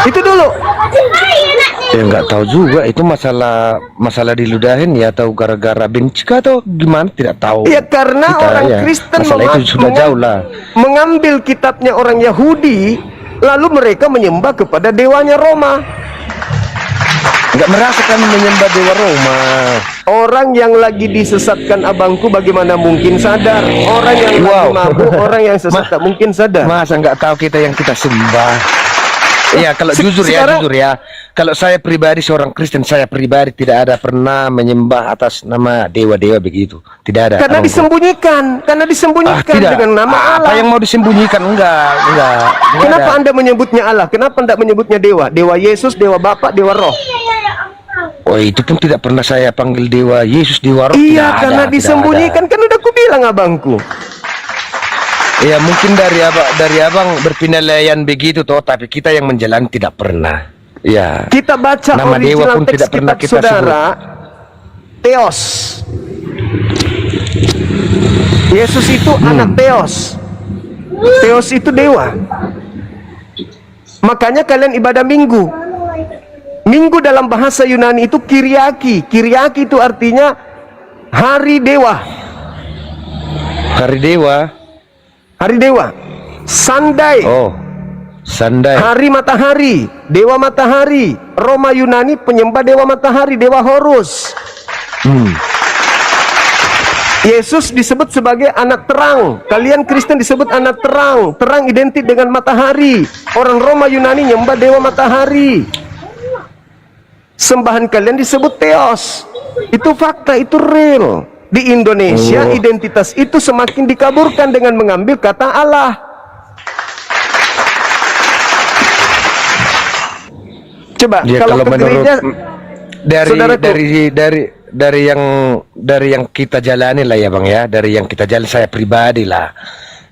Itu dulu. Ya nggak tahu juga itu masalah diludahin ya, atau gara-gara benci atau gimana, tidak tahu. Ya karena Kita, orang ya, Kristen masalah itu sudah jauh lah. mengambil kitabnya orang Yahudi, lalu mereka menyembah kepada dewanya Roma. Nggak merasa kami menyembah dewa Roma. Orang yang lagi disesatkan abangku bagaimana mungkin sadar? Orang yang lagi mabuk, orang yang sesat tak mungkin sadar. Masa nggak tahu kita yang kita sembah? Iya, kalau jujur ya, kalau saya pribadi seorang Kristen, saya pribadi tidak ada pernah menyembah atas nama dewa-dewa begitu, tidak ada. Karena disembunyikan, tidak. dengan nama Allah. Apa yang mau disembunyikan? Enggak Kenapa ada. Anda menyebutnya Allah? Kenapa Anda menyebutnya dewa? Dewa Yesus, dewa Bapa, dewa Roh. Oh, itu pun tidak pernah saya panggil dewa Yesus, dewa Roh. Iya, Tidak karena ada, disembunyikan. Kan udah aku bilang abangku. Ya mungkin dari abang berpenilaian begitu toh, tapi kita yang menjalani tidak pernah. Ya. Kita baca nama dewa original pun teks tidak pernah kitab kita saudara. Theos. Yesus itu anak Theos. Theos itu dewa. Makanya kalian ibadah minggu. Minggu dalam bahasa Yunani itu Kyriaki. Kyriaki itu artinya hari dewa. Hari dewa. Hari dewa. Sunday. Oh, Sunday. Hari matahari, dewa matahari. Roma Yunani penyembah dewa matahari, dewa Horus. Yesus disebut sebagai anak terang. Kalian Kristen disebut anak terang. Terang identik dengan matahari. Orang Roma Yunani nyembah dewa matahari. Sembahan kalian disebut Theos. Itu fakta, itu real. Di Indonesia identitas itu semakin dikaburkan dengan mengambil kata Allah. Coba Ya, kalau ke menurut gereja dari yang kita jalani lah ya Bang ya, dari yang kita jalani, saya pribadi lah,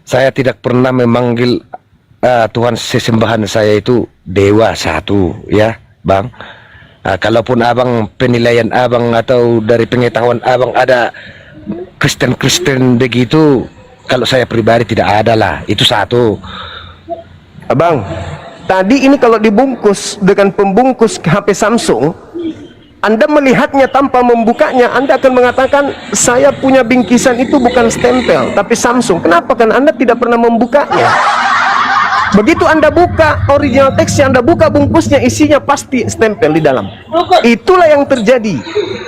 saya tidak pernah memanggil Tuhan sesembahan saya itu dewa satu ya Bang. Kalaupun abang penilaian abang atau dari pengetahuan abang ada Kristen begitu, kalau saya pribadi tidak ada lah, itu satu. Abang, tadi ini kalau dibungkus dengan pembungkus HP Samsung, Anda melihatnya tanpa membukanya, Anda akan mengatakan saya punya bingkisan itu bukan stempel tapi Samsung. Kenapa? Kan Anda tidak pernah membukanya. Begitu Anda buka original teksnya, Anda buka bungkusnya, isinya pasti stempel di dalam. Itulah yang terjadi.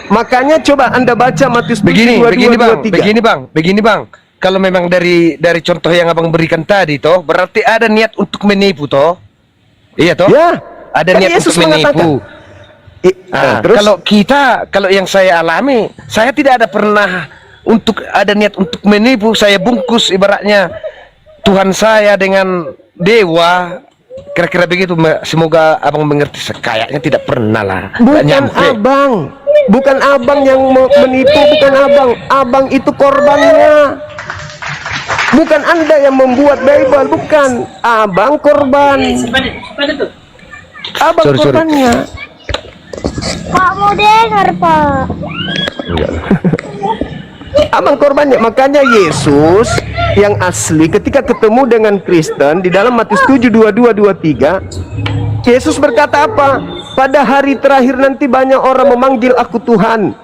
Makanya coba Anda baca Matius 7:22-23. Begini bang. Kalau memang dari contoh yang abang berikan tadi toh, berarti ada niat untuk menipu toh. Iya toh? Ya. Ada Kan niat Yesus untuk menipu. Terus? Kalau yang saya alami, saya tidak ada pernah untuk ada niat untuk menipu. Saya bungkus ibaratnya Tuhan saya dengan dewa, kira-kira begitu. Semoga abang mengerti. Kayaknya tidak pernah lah. Bukan abang yang menipu, bukan abang. Abang itu korbannya. Bukan Anda yang membuat Bible, bukan. Abang korban. Abang korbannya. Pak mau dengar, Pak. Abang korbannya. Makanya Yesus yang asli ketika ketemu dengan Kristen di dalam Matius 7:22-23, Yesus berkata apa? Pada hari terakhir nanti banyak orang memanggil aku Tuhan.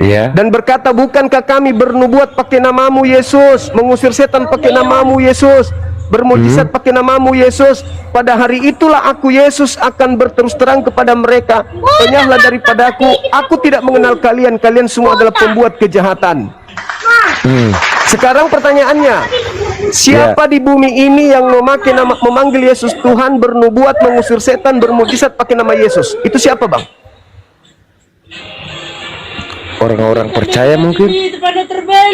Iya. Dan berkata, bukankah kami bernubuat pakai namamu Yesus, mengusir setan pakai namamu Yesus, bermujizat pakai namamu Yesus. Pada hari itulah aku Yesus akan berterus terang kepada mereka, enyahlah daripadaku, aku tidak mengenal kalian, kalian semua adalah pembuat kejahatan. Sekarang pertanyaannya, siapa di bumi ini yang memanggil Yesus Tuhan, bernubuat, mengusir setan, bermujizat pakai nama Yesus? Itu siapa bang? Orang-orang percaya mungkin.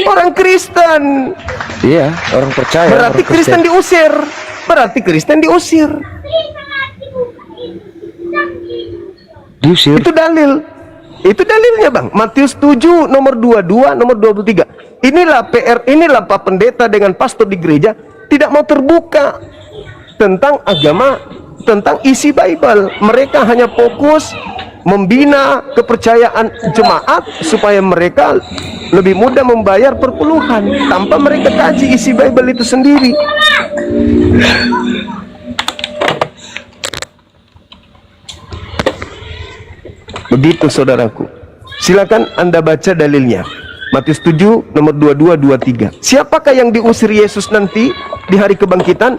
Orang Kristen. Iya, orang percaya. Berarti orang Kristen diusir. Berarti Kristen diusir. Diusir. Itu dalil. Itu dalilnya bang. Matius 7 nomor 22 nomor 23. Inilah PR, inilah Pak Pendeta dengan pastor di gereja tidak mau terbuka tentang agama, tentang isi Bible. Mereka hanya fokus membina kepercayaan jemaat supaya mereka lebih mudah membayar perpuluhan tanpa mereka kaji isi Bible itu sendiri. Begitu saudaraku. Silakan Anda baca dalilnya. Matius 7 nomor 22 23. Siapakah yang diusir Yesus nanti di hari kebangkitan?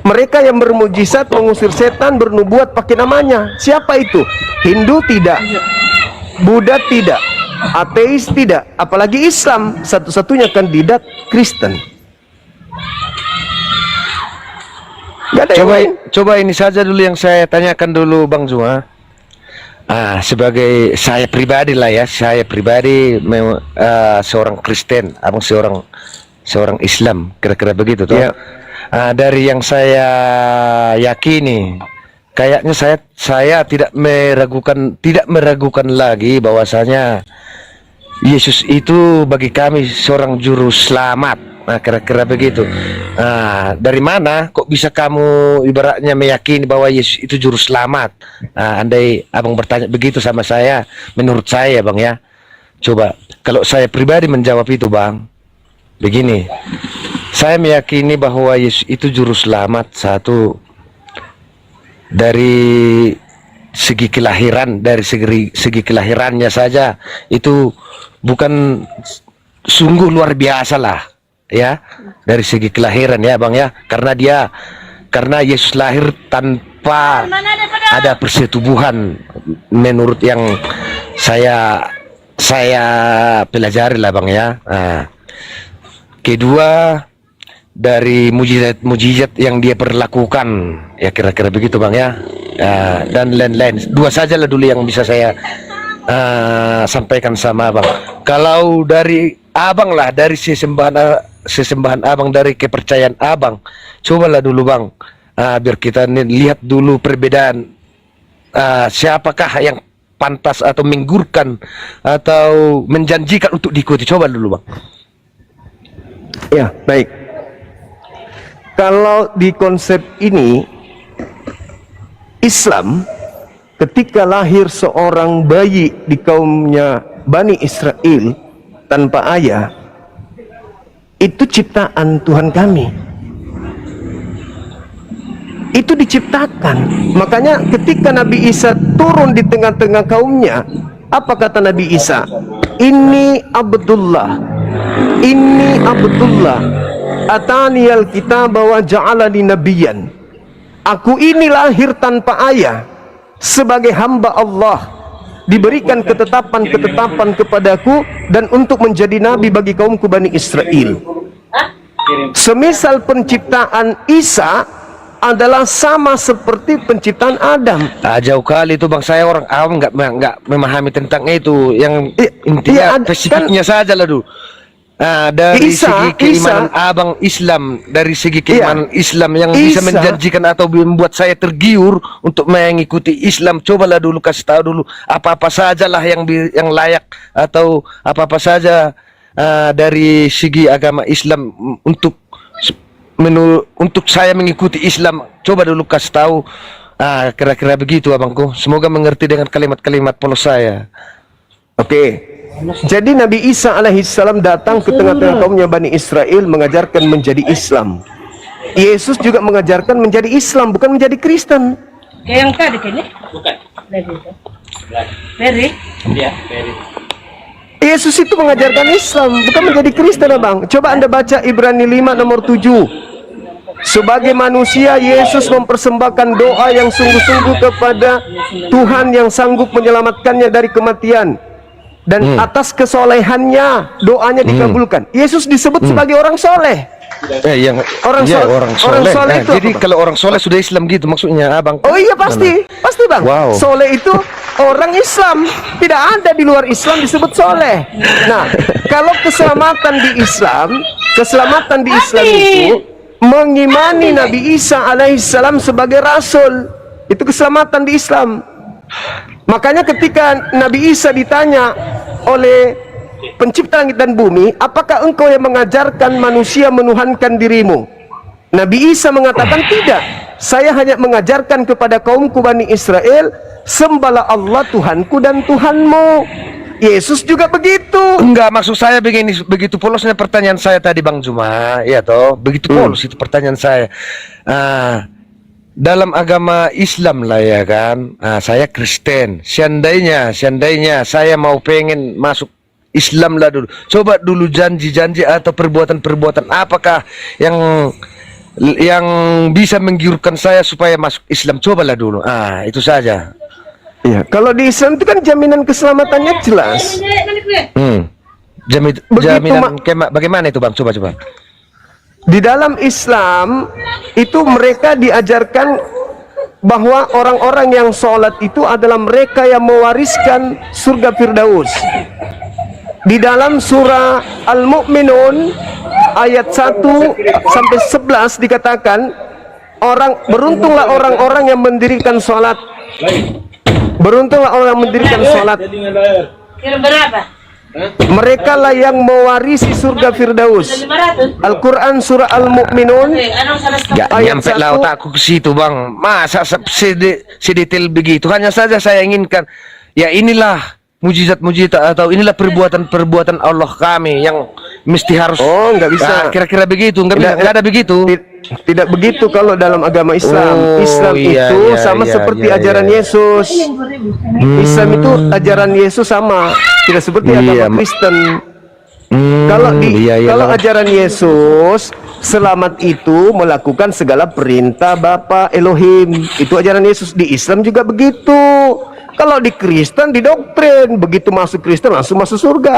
Mereka yang bermujizat, mengusir setan, bernubuat pakai namanya. Siapa itu? Hindu tidak, Buddha tidak, ateis tidak, apalagi Islam, satu-satunya kandidat Kristen. Gak ada yang lain. Coba ini saja dulu yang saya tanyakan dulu Bang Zuma. Sebagai saya pribadi lah ya, saya pribadi seorang Kristen, abang seorang Islam, kira-kira begitu tuh. Ya. Dari yang saya yakini, kayaknya saya tidak meragukan lagi bahwasanya Yesus itu bagi kami seorang juru selamat. Nah, kira-kira begitu. Dari mana kok bisa kamu ibaratnya meyakini bahwa Yesus itu juru selamat? Andai abang bertanya begitu sama saya, menurut saya bang ya, coba kalau saya pribadi menjawab itu bang, begini, saya meyakini bahwa Yesus itu juru selamat satu dari segi kelahiran, dari segi kelahirannya saja itu bukan sungguh luar biasa lah. Ya, dari segi kelahiran ya bang ya, karena Yesus lahir tanpa ada persetubuhan menurut yang saya pelajari lah bang ya. Kedua, dari mujizat yang dia perlakukan ya, kira-kira begitu bang ya. Dan lain-lain. Dua saja lah dulu yang bisa saya sampaikan sama abang. Kalau dari abang lah, dari sesembahan abang, dari kepercayaan abang, cobalah dulu bang, biar kita lihat dulu perbedaan, siapakah yang pantas atau menggurkan atau menjanjikan untuk diikuti. Coba dulu bang. Ya, baik. Kalau di konsep ini, Islam ketika lahir seorang bayi di kaumnya Bani Israel tanpa ayah, itu ciptaan Tuhan kami. Itu diciptakan. Makanya ketika Nabi Isa turun di tengah-tengah kaumnya, apa kata Nabi Isa? Ini Abdullah, ataniyal kitab wa ja'alani nabiyyan. Aku ini lahir tanpa ayah sebagai hamba Allah, diberikan ketetapan-ketetapan kepadaku dan untuk menjadi nabi bagi kaumku Bani Israel. Semisal penciptaan Isa adalah sama seperti penciptaan Adam. Jauh kali itu bang, saya orang awam nggak memahami tentang itu. Yang intinya spesifiknya saja lah dulu. Dari segi keimanan abang Islam, dari segi keimanan Islam yang bisa menjanjikan atau membuat saya tergiur untuk mengikuti Islam, cobalah dulu kasih tahu dulu apa-apa sajalah yang layak atau apa-apa saja dari segi agama Islam untuk saya mengikuti Islam. Coba dulu kasih tahu, kira-kira begitu abangku. Semoga mengerti dengan kalimat-kalimat polos saya. Oke. Jadi Nabi Isa alaihissalam datang ke tengah-tengah kaumnya Bani Israel mengajarkan menjadi Islam. Yesus juga mengajarkan menjadi Islam, bukan menjadi Kristen. Kayak yang tadi kayaknya? Bukan. Very? Iya, very. Yesus itu mengajarkan Islam, bukan menjadi Kristen, abang. Coba Anda baca Ibrani 5 nomor 7. Sebagai manusia, Yesus mempersembahkan doa yang sungguh-sungguh kepada Tuhan yang sanggup menyelamatkannya dari kematian. Dan atas kesolehannya doanya dikabulkan. Yesus disebut sebagai orang soleh. Orang soleh itu jadi apa? Kalau orang soleh sudah Islam gitu maksudnya abang. Oh iya pasti bang. Wow. Soleh itu orang Islam, tidak ada di luar Islam disebut soleh. Nah, kalau keselamatan di Islam itu mengimani Nabi Isa alaihissalam sebagai rasul, itu keselamatan di Islam. Makanya ketika Nabi Isa ditanya oleh pencipta langit dan bumi, apakah engkau yang mengajarkan manusia menuhankan dirimu? Nabi Isa mengatakan tidak. Saya hanya mengajarkan kepada kaumku Bani Israel, sembahlah Allah Tuhanku dan Tuhanmu. Yesus juga begitu. Enggak, maksud saya begini, begitu polosnya pertanyaan saya tadi Bang Juma, ya toh, begitu polos itu pertanyaan saya. Dalam agama Islam lah ya kan, saya Kristen. Seandainya saya mau pengen masuk Islam lah dulu. Coba dulu janji-janji atau perbuatan-perbuatan apakah yang bisa menggiurkan saya supaya masuk Islam? Cobalah dulu. Itu saja. Ya, kalau di Islam itu kan jaminan keselamatannya jelas. Jaminan bagaimana itu Bang? Coba. Di dalam Islam itu mereka diajarkan bahwa orang-orang yang sholat itu adalah mereka yang mewariskan surga Firdaus. Di dalam surah Al-Mu'minun ayat 1 sampai 11 dikatakan, beruntunglah orang-orang yang mendirikan sholat. Beruntunglah orang yang mendirikan sholat. Mereka lah yang mewarisi surga Firdaus. Al-Quran surah Al-Mu'minun ayat 1. Nyampe otakku ke situ Bang. Masa sedetail begitu? Hanya saja saya inginkan, ya inilah mujizat-mujizat atau inilah perbuatan-perbuatan Allah kami yang mesti harus. Nggak bisa. Kira-kira begitu, nggak ada begitu. Tidak begitu kalau dalam agama Islam. Islam itu sama seperti ajaran Yesus. Islam itu ajaran Yesus sama, tidak seperti agama Kristen. Kalau ajaran Yesus, selamat itu melakukan segala perintah Bapa Elohim. Itu ajaran Yesus. Di Islam juga begitu. Kalau di Kristen didoktrin, begitu masuk Kristen langsung masuk surga.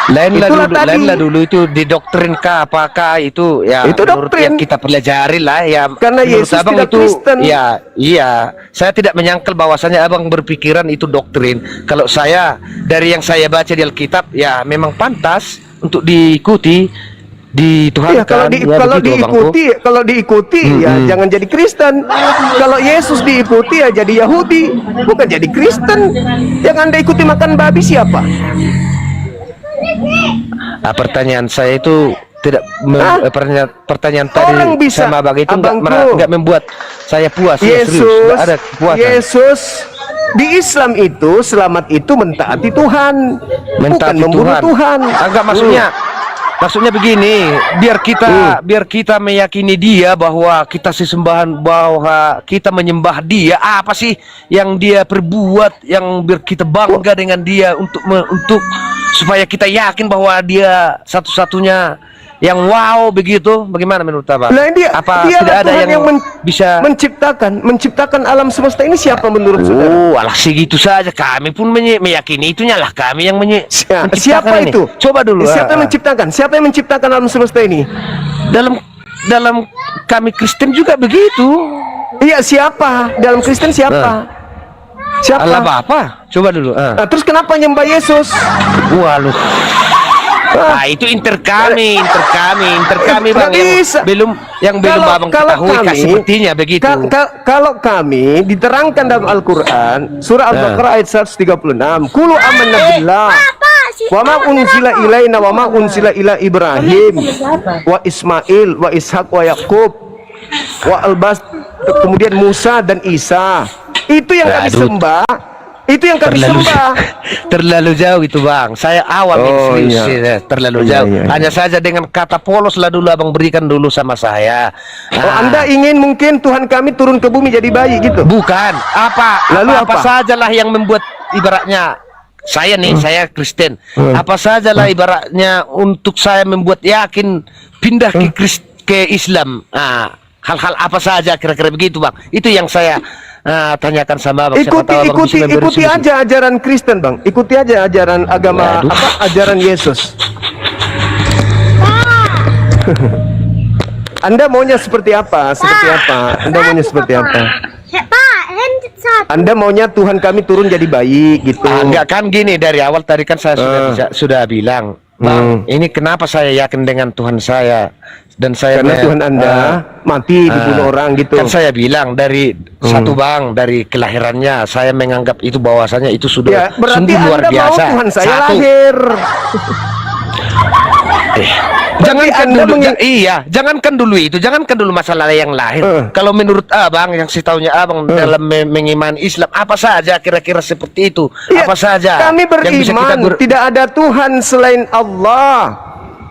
Lainlah dulu itu didoktrin apakah itu ya itu menurut doktrin yang kita pelajari lah ya. Karena Yesus abang tidak itu Kristen. Iya, saya tidak menyangkal bahwasanya abang berpikiran itu doktrin. Kalau saya dari yang saya baca di Alkitab ya memang pantas untuk diikuti, dituhankan. Kalau diikuti ya jangan jadi Kristen. Kalau Yesus diikuti ya jadi Yahudi, bukan jadi Kristen. Yang Anda ikuti makan babi siapa? Pertanyaan saya itu tidak pertanyaan Orang tadi bisa, sama Bang itu abangku. nggak membuat saya puas. Yesus, nggak ada kepuasan. Yesus di Islam itu selamat itu mentaati Tuhan, bukan membunuh Tuhan. Enggak, maksudnya begini, biar kita meyakini dia bahwa kita sesembahan, bahwa kita menyembah dia. Apa sih yang dia perbuat yang biar kita bangga dengan dia untuk supaya kita yakin bahwa dia satu-satunya yang wow begitu? Bagaimana menurut Abang? Dia tidak ada Tuhan yang bisa menciptakan alam semesta ini? Siapa menurut saudara? Alah segitu saja, kami pun meyakini itunya lah, kami yang menciptakan siapa ini. itu? Coba dulu. Siapa yang menciptakan? Siapa yang menciptakan alam semesta ini? Dalam kami Kristen juga begitu. Iya, siapa? Dalam Kristen siapa? Siapa? Allah Bapa. Coba dulu. Terus kenapa nyembah Yesus? Waduh. Itu inter kami Bang, yang belum Abang ketahui sepertinya begitu. Kalau kami diterangkan dalam Al-Quran surah Al-Baqarah ayat 136, Qulu amanna billah wa ma unzila ilaina wa ma unzila ila Ibrahim wa Ismail wa Ishak wa Yakub wa Albas, kemudian Musa dan Isa. Itu yang kami sembah. Itu yang kami sembah. Terlalu jauh itu Bang. Saya awam serius. Terlalu jauh. Hanya saja dengan kata polos lah dulu Abang berikan dulu sama saya. Anda ingin mungkin Tuhan kami turun ke bumi jadi bayi gitu? Bukan. Apa sajalah yang membuat ibaratnya saya nih, saya Kristen. Apa sajalah ibaratnya untuk saya membuat yakin pindah ke Islam. Hal-hal apa saja kira-kira begitu Bang. Itu yang saya tanyakan sama Bang. Ikuti aja ajaran Kristen Bang. Ikuti aja ajaran agama ajaran Yesus. Anda maunya seperti apa? Anda maunya seperti apa? Anda maunya Tuhan kami turun jadi bayi gitu? Enggak kan gini, dari awal tadi kan saya sudah bilang Bang, ini kenapa saya yakin dengan Tuhan saya dan saya karena Tuhan Anda mati dibunuh orang gitu. Kan saya bilang dari satu Bang, dari kelahirannya saya menganggap itu bahwasanya itu sudah sungguh luar biasa. Mau Tuhan saya lahir. Jangankan Anda dulu, jangankan dulu itu, jangankan dulu masalah yang lain. Kalau menurut abang, yang setahunya abang dalam mengimani Islam, apa saja kira-kira seperti itu? Ya, apa saja? kami yang bisa kita beriman tidak ada Tuhan selain Allah.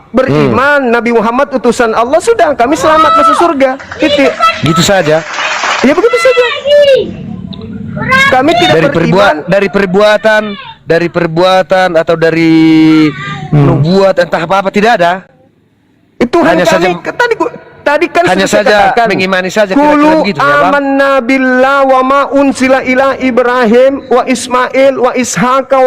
Beriman Nabi Muhammad utusan Allah, sudah kami selamat masuk surga. Titik. Gitu saja. Ya begitu saja. Kami tidak beriman dari perbuatan atau dari nubuat entah apa tidak ada. Itu hanya kami, saja tadi kan hanya sudah saja katakan, mengimani saja Kulu kira-kira begitu ya, Bang. amanna billah wa ma unsila ila Ibrahim wa Ismail wa Ishaq wa